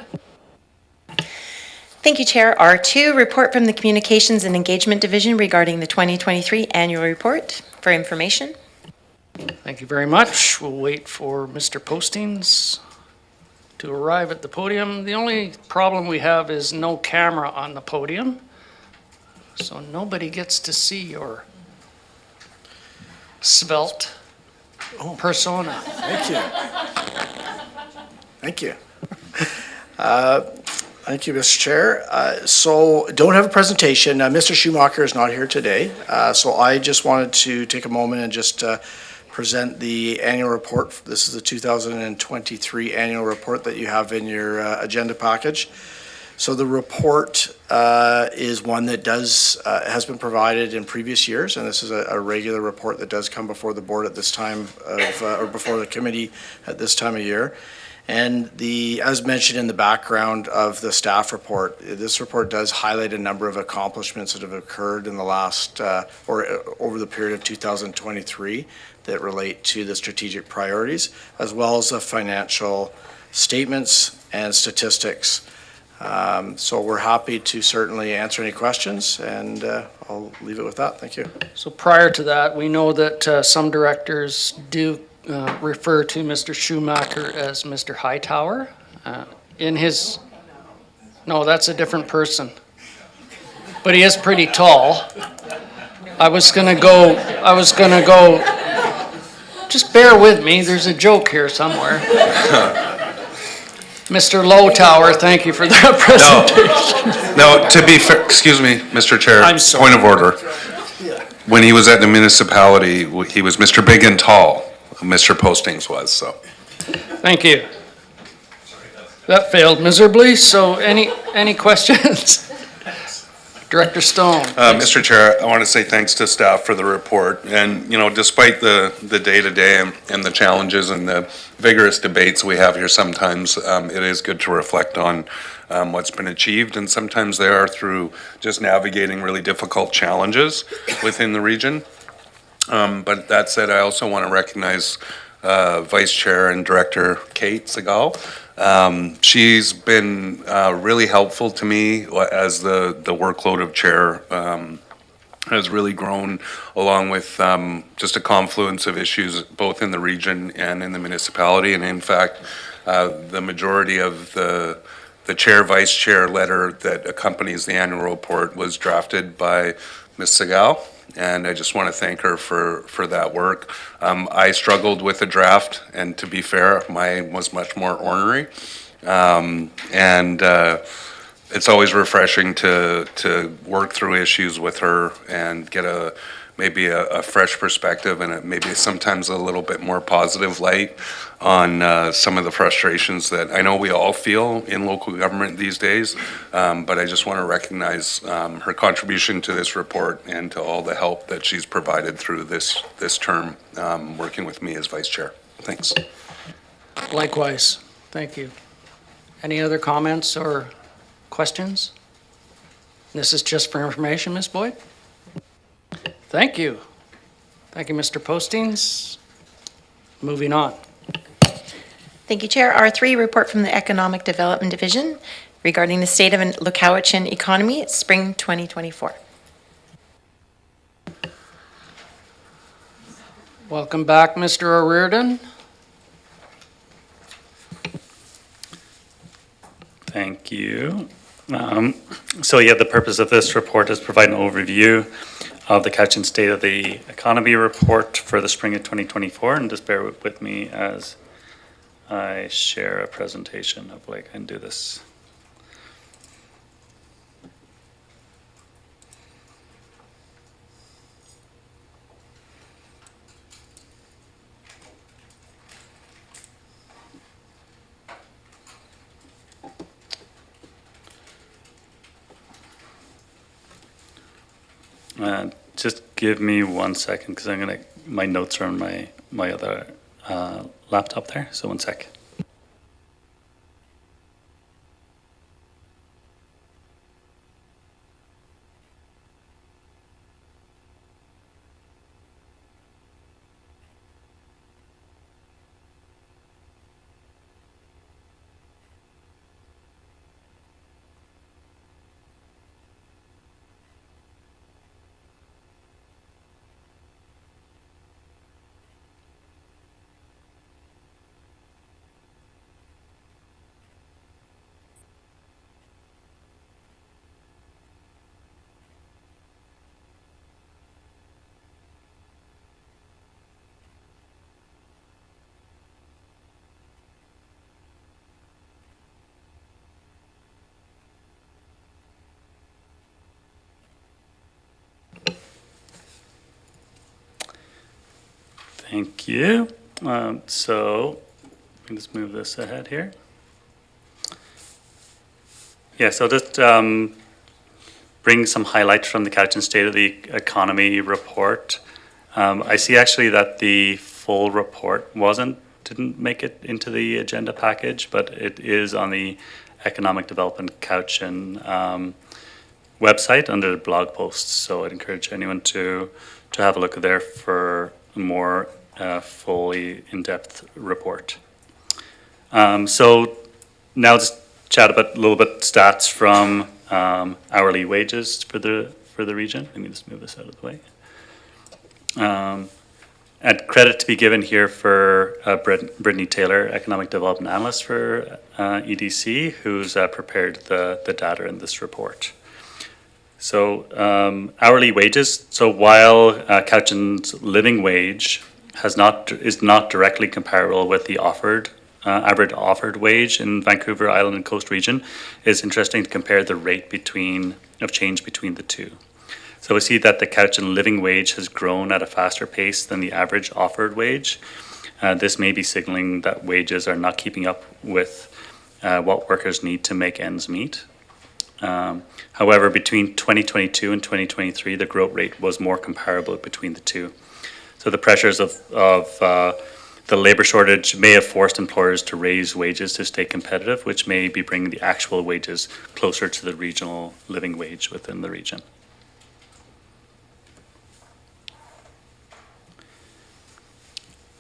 Thank you, Chair. R2, report from the Communications and Engagement Division regarding the 2023 annual report for information.
Thank you very much. We'll wait for Mr. Postings to arrive at the podium. The only problem we have is no camera on the podium, so nobody gets to see your svelte persona.
Thank you. Thank you. Thank you, Mr. Chair. So don't have a presentation. Mr. Schumacher is not here today. So I just wanted to take a moment and just present the annual report. This is the 2023 annual report that you have in your agenda package. So the report is one that has been provided in previous years, and this is a regular report that does come before the board at this time of, or before the committee at this time of year. And as mentioned in the background of the staff report, this report does highlight a number of accomplishments that have occurred in the last, or over the period of 2023 that relate to the strategic priorities, as well as the financial statements and statistics. So we're happy to certainly answer any questions, and I'll leave it with that. Thank you.
So prior to that, we know that some directors do refer to Mr. Schumacher as Mr. Hightower. No, that's a different person. But he is pretty tall. I was gonna go, just bear with me, there's a joke here somewhere. Mr. Lowtower, thank you for that presentation.
No, to be fair, excuse me, Mr. Chair.
I'm sorry.
Point of order. When he was at the municipality, he was Mr. Big and Tall. Mr. Postings was, so.
Thank you. That failed miserably, so any questions? Director Stone.
Mr. Chair, I want to say thanks to staff for the report. And, you know, despite the day-to-day and the challenges and the vigorous debates we have here sometimes, it is good to reflect on what's been achieved. And sometimes they are through just navigating really difficult challenges within the region. But that said, I also want to recognize Vice Chair and Director Kate Segal. She's been really helpful to me as the workload of chair has really grown, along with just a confluence of issues both in the region and in the municipality. And in fact, the majority of the chair, vice chair letter that accompanies the annual report was drafted by Ms. Segal. And I just want to thank her for that work. I struggled with the draft, and to be fair, mine was much more ornery. It's always refreshing to work through issues with her and get maybe a fresh perspective and maybe sometimes a little bit more positive light on some of the frustrations that I know we all feel in local government these days. But I just want to recognize her contribution to this report and to all the help that she's provided through this term, working with me as vice chair. Thanks.
Likewise, thank you. Any other comments or questions? This is just for information, Ms. Boyd? Thank you. Thank you, Mr. Postings. Moving on.
Thank you, Chair. R3, report from the Economic Development Division regarding the state of the Cowichan economy, spring 2024.
Welcome back, Mr. O'Riordan.
Thank you. So yeah, the purpose of this report is provide an overview of the Cowichan State of the Economy report for the spring of 2024, and just bear with me as I share a presentation. Hopefully I can do this. Just give me 1 second because my notes are on my other laptop there. So 1 sec. Thank you. So let me just move this ahead here. Yeah, so just bring some highlights from the Cowichan State of the Economy report. I see actually that the full report didn't make it into the agenda package, but it is on the Economic Development Cowichan website under the blog posts. So I'd encourage anyone to have a look there for a more fully in-depth report. So now just chat about a little bit stats from hourly wages for the region. Let me just move this out of the way. And credit to be given here for Brittany Taylor, Economic Development Analyst for EDC, who's prepared the data in this report. So hourly wages. So while Cowichan's living wage is not directly comparable with the average offered wage in Vancouver Island and Coast region, it's interesting to compare the rate of change between the two. So we see that the Cowichan living wage has grown at a faster pace than the average offered wage. This may be signaling that wages are not keeping up with what workers need to make ends meet. However, between 2022 and 2023, the growth rate was more comparable between the two. So the pressures of the labor shortage may have forced employers to raise wages to stay competitive, which may be bringing the actual wages closer to the regional living wage within the region.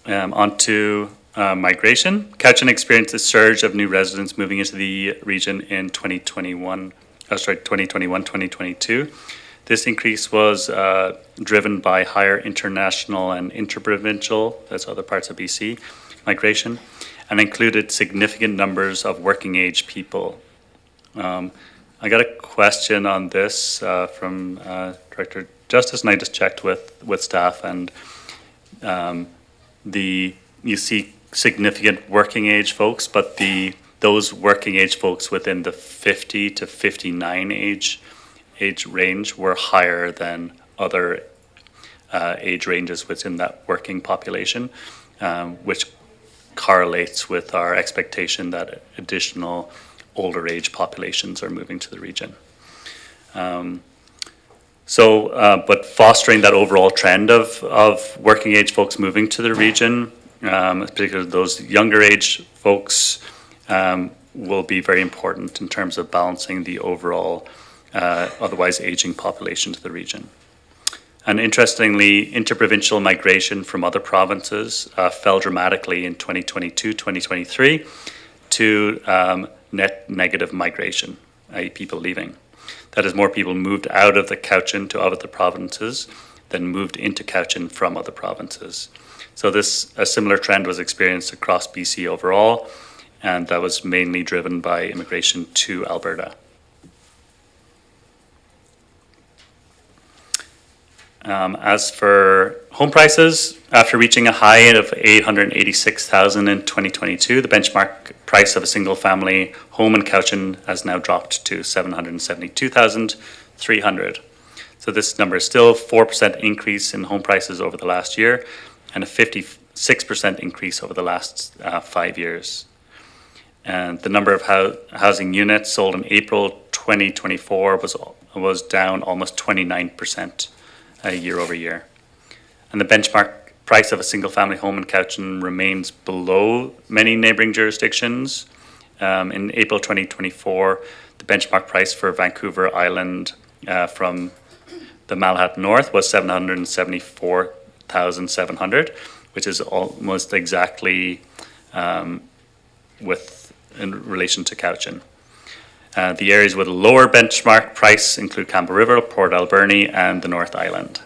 On to migration. Cowichan experienced a surge of new residents moving into the region in 2021-2022. This increase was driven by higher international and interprovincial, that's other parts of BC, migration, and included significant numbers of working age people. I got a question on this from Director Justice, and I just checked with staff, and you see significant working age folks, but those working age folks within the 50 to 59 age range were higher than other age ranges within that working population, which correlates with our expectation that additional older age populations are moving to the region. But fostering that overall trend of working age folks moving to the region, particularly those younger age folks, will be very important in terms of balancing the overall otherwise aging population to the region. And interestingly, interprovincial migration from other provinces fell dramatically in 2022-2023 to net negative migration, i.e. people leaving. That is, more people moved out of the Cowichan to other provinces than moved into Cowichan from other provinces. So a similar trend was experienced across BC overall, and that was mainly driven by immigration to Alberta. As for home prices, after reaching a high of $886,000 in 2022, the benchmark price of a single-family home in Cowichan has now dropped to $772,300. So this number is still 4% increase in home prices over the last year, and a 56% increase over the last 5 years. And the number of housing units sold in April 2024 was down almost 29%. Year over year. And the benchmark price of a single-family home in Cowichan remains below many neighbouring jurisdictions. In April 2024, the benchmark price for Vancouver Island from the Malahat North was $774,700, which is almost exactly in relation to Cowichan. The areas with a lower benchmark price include Campbell River, Port Alberni, and the North Island.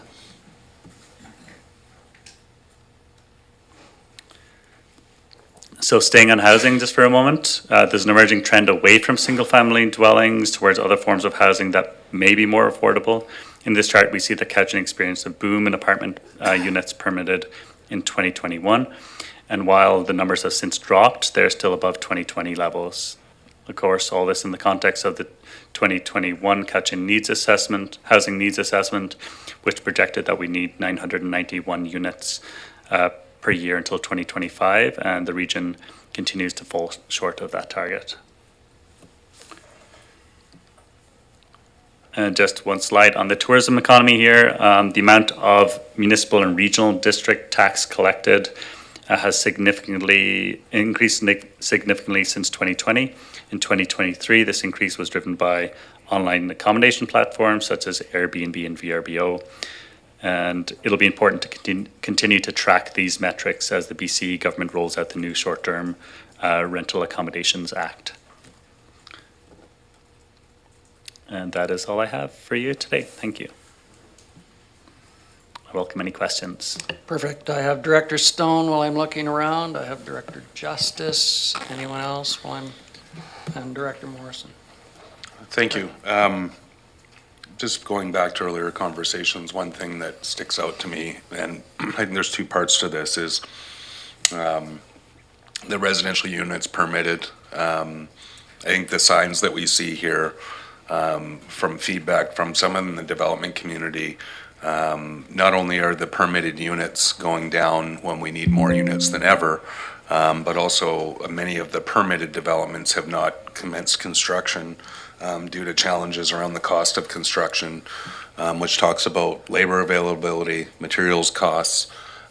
So staying on housing just for a moment, there's an emerging trend away from single-family dwellings towards other forms of housing that may be more affordable. In this chart, we see that Cowichan experienced a boom in apartment units permitted in 2021. And while the numbers have since dropped, they're still above 2020 levels. Of course, all this in the context of the 2021 Cowichan housing needs assessment, which projected that we need 991 units per year until 2025, and the region continues to fall short of that target. And just one slide on the tourism economy here. The amount of municipal and regional district tax collected has significantly increased since 2020. In 2023, this increase was driven by online accommodation platforms such as Airbnb and VRBO. And it'll be important to continue to track these metrics as the BC government rolls out the new short-term Rental Accommodations Act. And that is all I have for you today. Thank you. I welcome any questions.
Perfect. I have Director Stone while I'm looking around. I have Director Justice. Anyone else and Director Morrison.
Thank you. Just going back to earlier conversations, one thing that sticks out to me, and I think there's two parts to this, is the residential units permitted. I think the signs that we see here from feedback from someone in the development community, not only are the permitted units going down when we need more units than ever, but also many of the permitted developments have not commenced construction due to challenges around the cost of construction, which talks about labor availability, materials costs,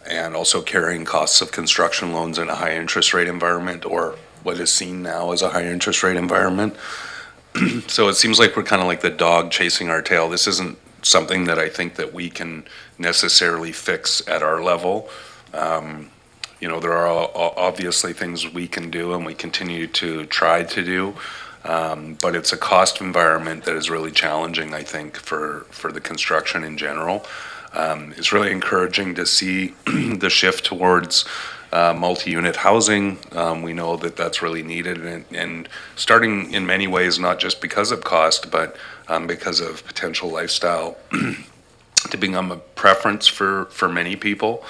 and also carrying costs of construction loans in a high interest rate environment, or what is seen now as a high interest rate environment. So it seems like we're kind of like the dog chasing our tail. This isn't something that I think that we can necessarily fix at our level. There are obviously things we can do and we continue to try to do, but it's a cost environment that is really challenging, I think, for the construction in general. It's really encouraging to see the shift towards multi-unit housing. We know that that's really needed and starting in many ways, not just because of cost, but because of potential lifestyle to become a preference for many people.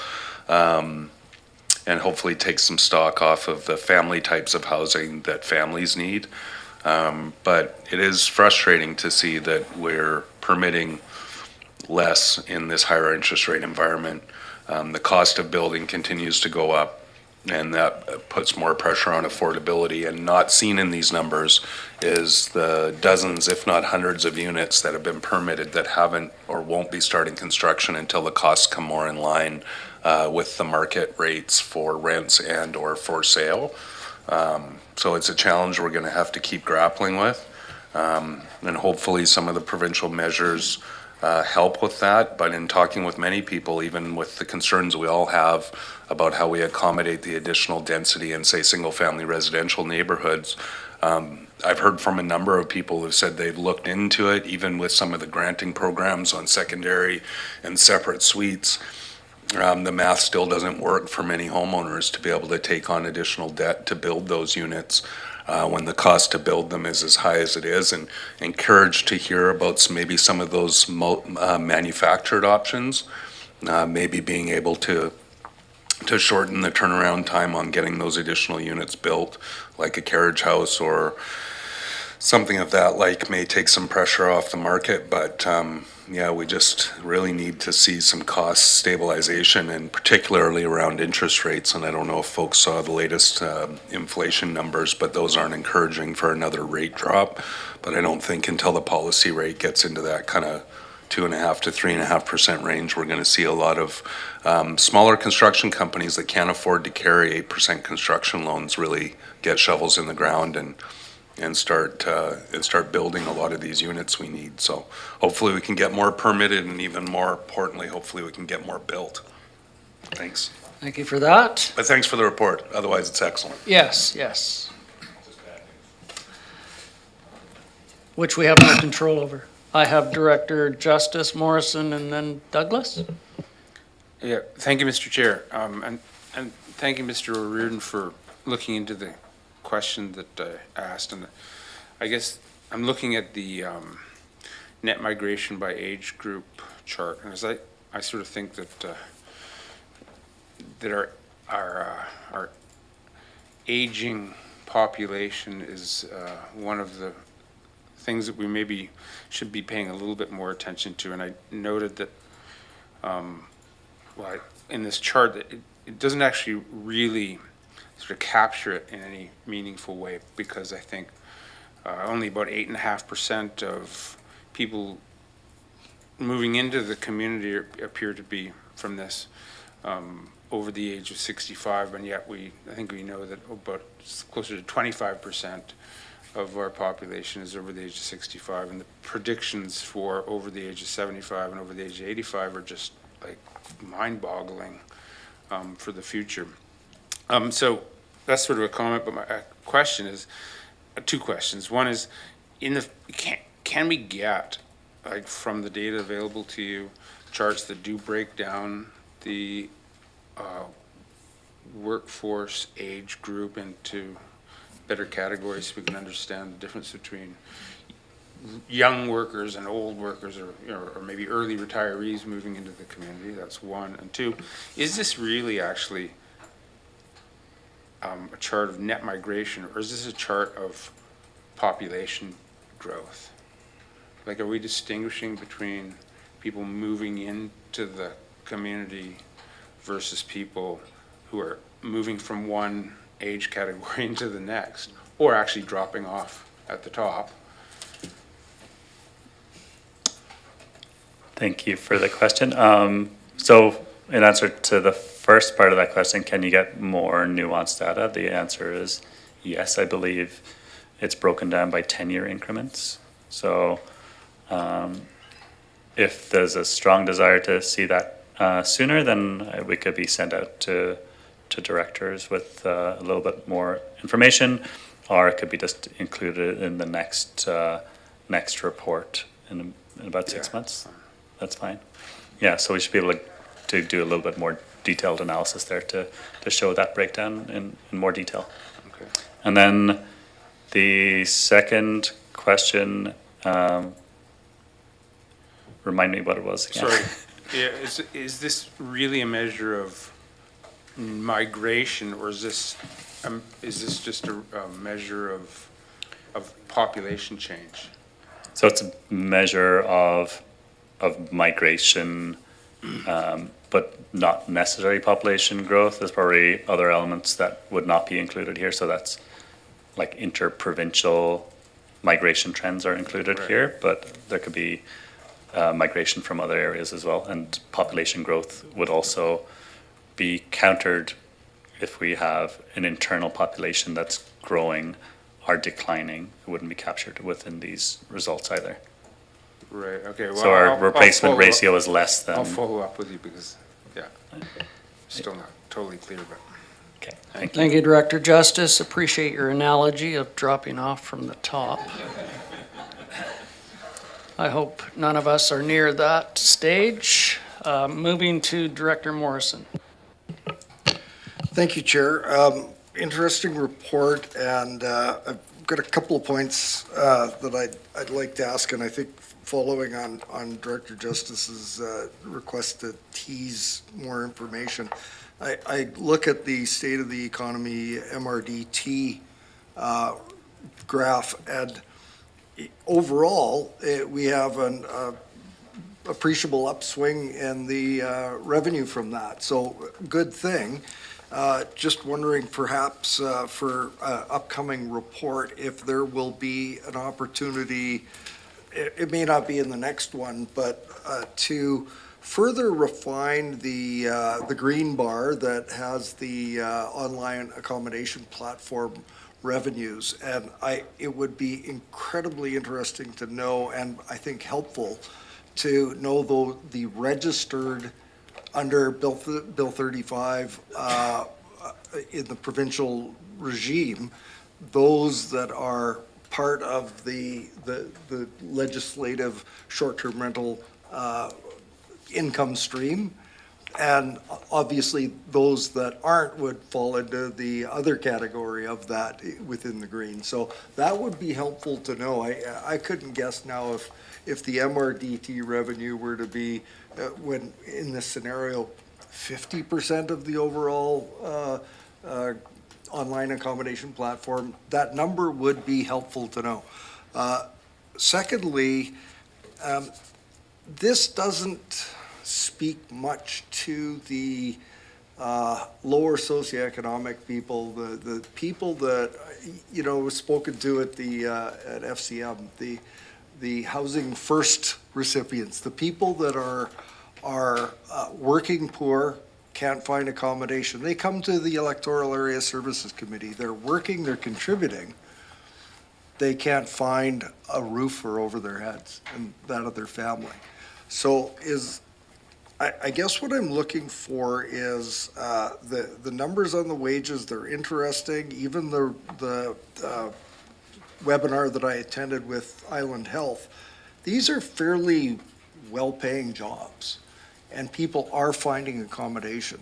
And hopefully take some stock off of the family types of housing that families need. But it is frustrating to see that we're permitting less in this higher interest rate environment. The cost of building continues to go up, and that puts more pressure on affordability. And not seen in these numbers is the dozens, if not hundreds of units that have been permitted that haven't or won't be starting construction until the costs come more in line with the market rates for rents and or for sale. So it's a challenge we're going to have to keep grappling with. And hopefully some of the provincial measures help with that. But in talking with many people, even with the concerns we all have about how we accommodate the additional density in, say, single-family residential neighborhoods, I've heard from a number of people who've said they've looked into it, even with some of the granting programs on secondary and separate suites. the math still doesn't work for many homeowners to be able to take on additional debt to build those units when the cost to build them is as high as it is, and encouraged to hear about maybe some of those manufactured options, maybe being able to shorten the turnaround time on getting those additional units built, like a carriage house or something of that like, may take some pressure off the market. But yeah, we just really need to see some cost stabilization, and particularly around interest rates. And I don't know if folks saw the latest inflation numbers, but those aren't encouraging for another rate drop. But I don't think until the policy rate gets into that kind of 2.5% to 3.5% range, we're going to see a lot of smaller construction companies that can't afford to carry 8% construction loans really get shovels in the ground and start building a lot of these units we need. So hopefully we can get more permitted, and even more importantly, hopefully we can get more built. Thanks.
Thank you for that.
But thanks for the report. Otherwise, it's excellent.
Yes, yes. Which we have no control over. I have Director Justice Morrison and then Douglas.
Yeah, thank you, Mr. Chair. And thank you, Mr. O'Riordan, for looking into the question that I asked. And I guess I'm looking at the net migration by age group chart. And as I sort of think that our aging population is one of the things that we maybe should be paying a little bit more attention to. And I noted that, in this chart, that it doesn't actually really sort of capture it in any meaningful way, because I think only about 8.5% of people moving into the community appear to be from this over the age of 65, and yet I think we know that about closer to 25% of our population is over the age of 65, and the predictions for over the age of 75 and over the age of 85 are just like mind-boggling for the future. So that's sort of a comment, but my question is, two questions. One is, can we get, like, from the data available to you, charts that do break down the workforce age group into better categories, so we can understand the difference between young workers and old workers, or maybe early retirees moving into the community? That's one. And two, is this really actually a chart of net migration, or is this a chart of population growth? Like, are we distinguishing between people moving into the community versus people who are moving from one age category into the next, or actually dropping off at the top?
Thank you for the question. So in answer to the first part of that question, can you get more nuanced data? The answer is yes. I believe it's broken down by 10-year increments. So if there's a strong desire to see that sooner, then we could be sent out to directors with a little bit more information, or it could be just included in the next report in about 6 months. That's fine. Yeah, so we should be able to do a little bit more detailed analysis there to show that breakdown in more detail.
Okay.
And then the second question, remind me what it was again.
Sorry. Yeah, is this really a measure of migration, or is this just a measure of population change?
So it's a measure of migration, but not necessarily population growth. There's probably other elements that would not be included here. So that's like interprovincial migration trends are included here, but there could be migration from other areas as well. And population growth would also be countered if we have an internal population that's growing or declining. It wouldn't be captured within these results either.
Right, okay. Well,
So our replacement ratio is less than.
I'll follow up with you, because, yeah, still not totally clear, but.
Okay,
Thank you, Director Justice. Appreciate your analogy of dropping off from the top. I hope none of us are near that stage. Moving to Director Morrison.
Thank you, Chair. Interesting report, and I've got a couple of points that I'd like to ask, and I think following on Director Justice's request to tease more information. I look at the State of the Economy MRDT graph, and overall, we have an appreciable upswing in the revenue from that. So good thing. Just wondering perhaps for upcoming report if there will be an opportunity, it may not be in the next one, but to further refine the green bar that has the online accommodation platform revenues. And it would be incredibly interesting to know, and I think helpful to know the registered under Bill 35 in the provincial regime, those that are part of the legislative short-term rental income stream, and obviously those that aren't would fall into the other category of that within the green. So that would be helpful to know. I couldn't guess now if the MRDT revenue were to be, when in this scenario, 50% of the overall online accommodation platform, that number would be helpful to know. Secondly, this doesn't speak much to the lower socioeconomic people, the people that, was spoken to at at FCM, the Housing First recipients, the people that are working poor, can't find accommodation. They come to the Electoral Area Services Committee. They're working, they're contributing. They can't find a roof over their heads and that of their family. So I guess what I'm looking for is the numbers on the wages. They're interesting. Even the webinar that I attended with Island Health, these are fairly well-paying jobs, and people are finding accommodation.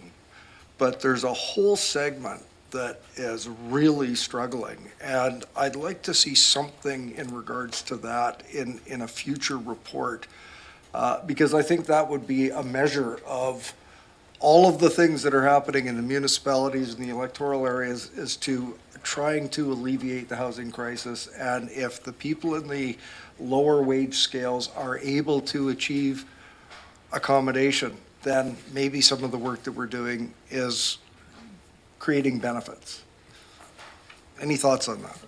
But there's a whole segment that is really struggling, and I'd like to see something in regards to that in a future report. Because I think that would be a measure of all of the things that are happening in the municipalities and the electoral areas is to trying to alleviate the housing crisis. And if the people in the lower wage scales are able to achieve accommodation, then maybe some of the work that we're doing is creating benefits. Any thoughts on that?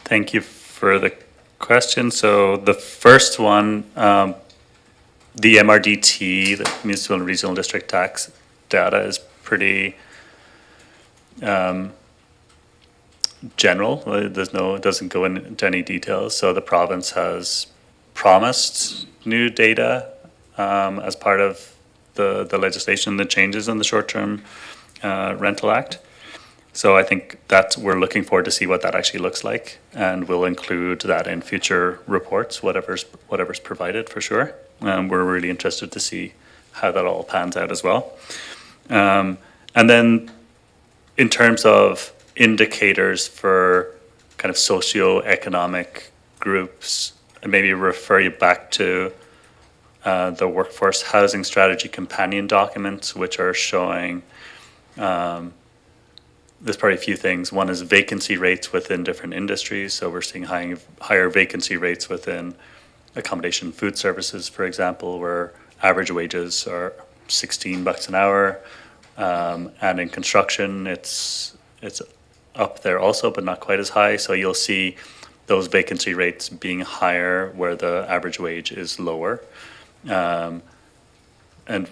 Thank you for the question. So the first one, the MRDT, the Municipal and Regional District Tax data, is pretty general. It doesn't go into any details. So the province has promised new data as part of the legislation, the changes in the Short-Term Rental Act. So I think we're looking forward to see what that actually looks like, and we'll include that in future reports, whatever's provided for sure. We're really interested to see how that all pans out as well. And then in terms of indicators for kind of socio-economic groups, and maybe refer you back to the Workforce Housing Strategy Companion documents, which are showing there's probably a few things. One is vacancy rates within different industries. So we're seeing higher vacancy rates within accommodation food services, for example, where average wages are $16 an hour. And in construction, it's up there also, but not quite as high. So you'll see those vacancy rates being higher where the average wage is lower. And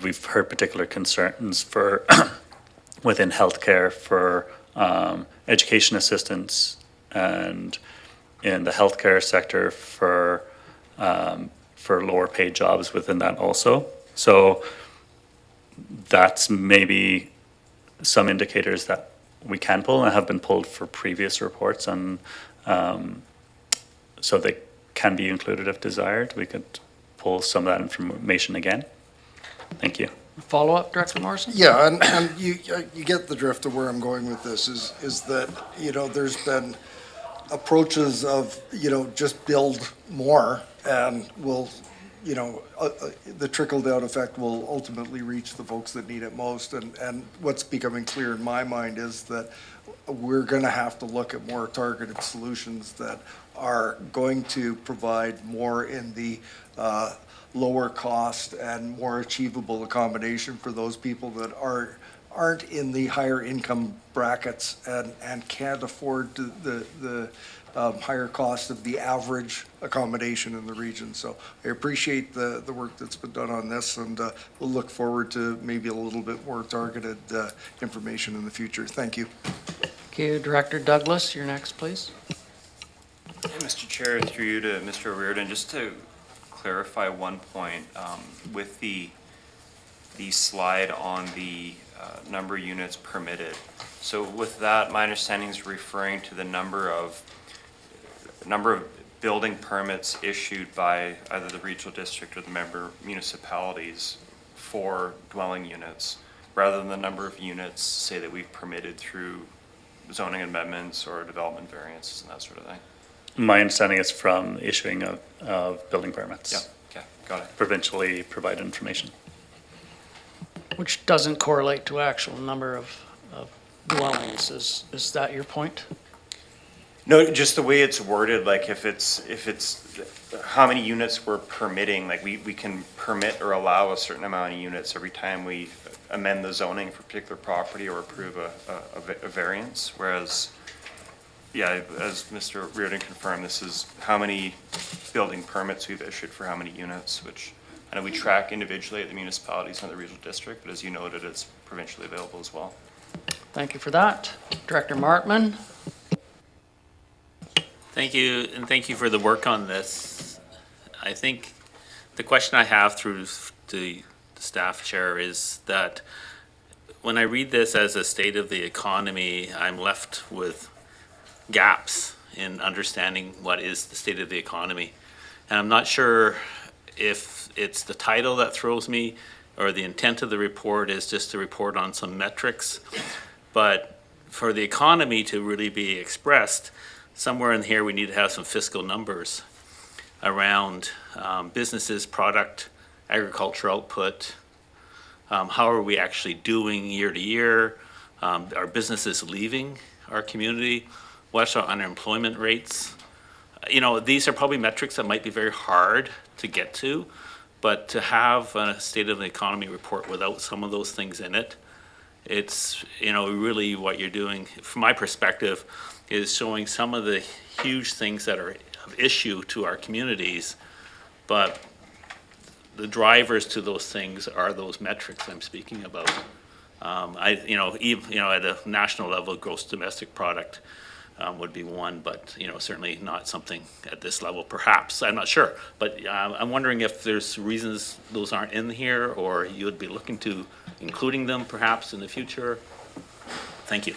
we've heard particular concerns for within healthcare for education assistants, and in the healthcare sector for lower paid jobs within that also. So that's maybe some indicators that we can pull and have been pulled for previous reports, and so they can be included if desired. We could pull some of that information again. Thank you.
Follow-up, Director Morrison?
Yeah, and you get the drift of where I'm going with this, is that, there's been approaches of, just build more, and we'll, the trickle-down effect will ultimately reach the folks that need it most, and what's becoming clear in my mind is that we're gonna have to look at more targeted solutions that are going to provide more in the lower cost and more achievable accommodation for those people that aren't in the higher income brackets and can't afford the higher cost of the average accommodation in the region. So I appreciate the work that's been done on this, and we'll look forward to maybe a little bit more targeted information in the future. Thank you.
Thank you. Director Douglas, you're next, please.
Mr. Chair, through you to Mr. O'Riordan, just to clarify one point, with the slide on the number of units permitted. So with that, my understanding is referring to the number of building permits issued by either the regional district or the member municipalities for dwelling units, rather than the number of units, say, that we've permitted through zoning amendments or development variances and that sort of thing.
My understanding is from issuing of building permits.
Yeah, okay, got it.
Provincially provided information.
Which doesn't correlate to actual number of dwellings. Is that your point?
No, just the way it's worded, like if it's how many units we're permitting, like we can permit or allow a certain amount of units every time we amend the zoning for a particular property or approve a variance, whereas, yeah, as Mr. Reardon confirmed, this is how many building permits we've issued for how many units, which I know we track individually at the municipalities and the regional district, but as you noted, it's provincially available as well.
Thank you for that. Director Martman?
Thank you, and thank you for the work on this. I think the question I have through the staff chair is that when I read this as a state of the economy, I'm left with gaps in understanding what is the state of the economy. And I'm not sure if it's the title that throws me or the intent of the report is just to report on some metrics. But for the economy to really be expressed, somewhere in here we need to have some fiscal numbers around businesses, product, agriculture output. How are we actually doing year to year? Are businesses leaving our community? What's our unemployment rates? These are probably metrics that might be very hard to get to, but to have a state of the economy report without some of those things in it, it's, really what you're doing, from my perspective, is showing some of the huge things that are of issue to our communities, but the drivers to those things are those metrics I'm speaking about. Even at a national level, gross domestic product would be one, but certainly not something at this level. Perhaps, I'm not sure, but I'm wondering if there's reasons those aren't in here, or you would be looking to including them perhaps in the future. Thank you.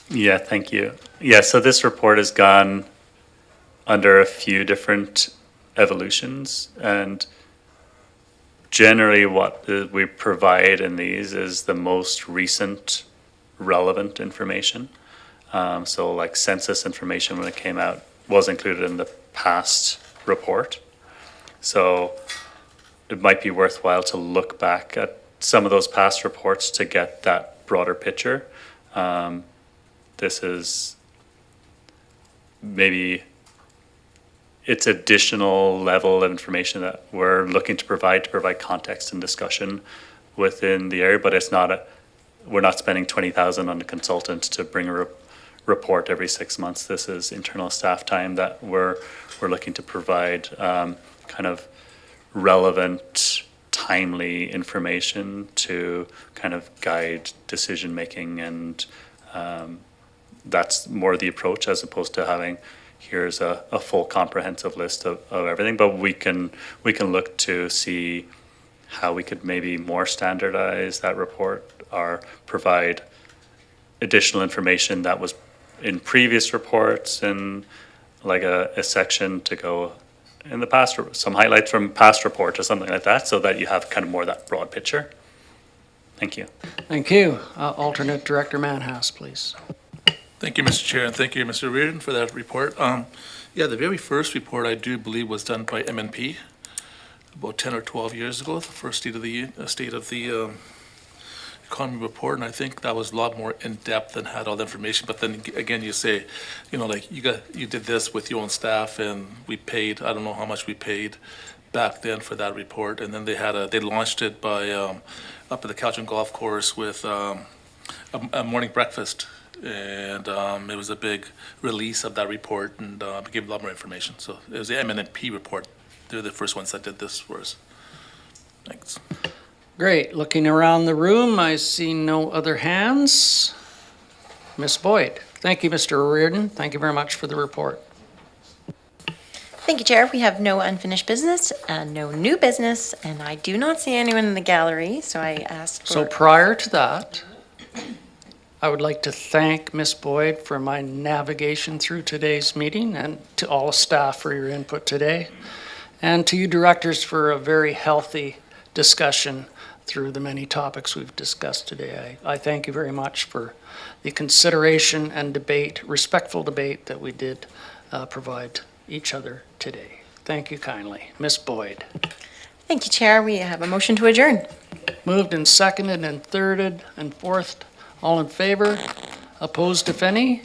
Yeah, thank you. Yeah, so this report has gone under a few different evolutions, and generally what we provide in these is the most recent relevant information. So like census information when it came out was included in the past report. So it might be worthwhile to look back at some of those past reports to get that broader picture. This is maybe it's additional level of information that we're looking to provide context and discussion within the area, but it's not we're not spending 20,000 on a consultant to bring a report every 6 months. This is internal staff time that we're looking to provide kind of relevant, timely information to kind of guide decision making, and that's more the approach as opposed to having here's a full comprehensive list of everything. But we can look to see how we could maybe more standardize that report or provide additional information that was in previous reports, and like a section to go in the past, or some highlights from past reports or something like that, so that you have kind of more of that broad picture. Thank you.
Thank you. Alternate Director Manhouse, please.
Thank you, Mr. Chair, and thank you, Mr. Reardon, for that report. Yeah, the very first report, I do believe, was done by MNP about 10 or 12 years ago, the first State of the Economy report, and I think that was a lot more in-depth and had all the information. But then again, you say, like you did this with your own staff, and we paid, I don't know how much we paid back then for that report. And then they launched it by up at the Cowichan Golf Course with a morning breakfast. And it was a big release of that report, and gave a lot more information. So it was the MNP report. They're the first ones that did this for us. Thanks.
Great. Looking around the room, I see no other hands. Ms. Boyd. Thank you, Mr. Reardon. Thank you very much for the report.
Thank you, Chair. We have no unfinished business and no new business, and I do not see anyone in the gallery, so I asked
So
for...
prior to that, I would like to thank Ms. Boyd for my navigation through today's meeting, and to all staff for your input today, and to you directors for a very healthy discussion through the many topics we've discussed today. I thank you very much for the consideration and debate, respectful debate that we did provide each other today. Thank you kindly. Ms. Boyd.
Thank you, Chair. We have a motion to adjourn.
Moved and seconded and thirded and fourthed. All in favor? Opposed, if any?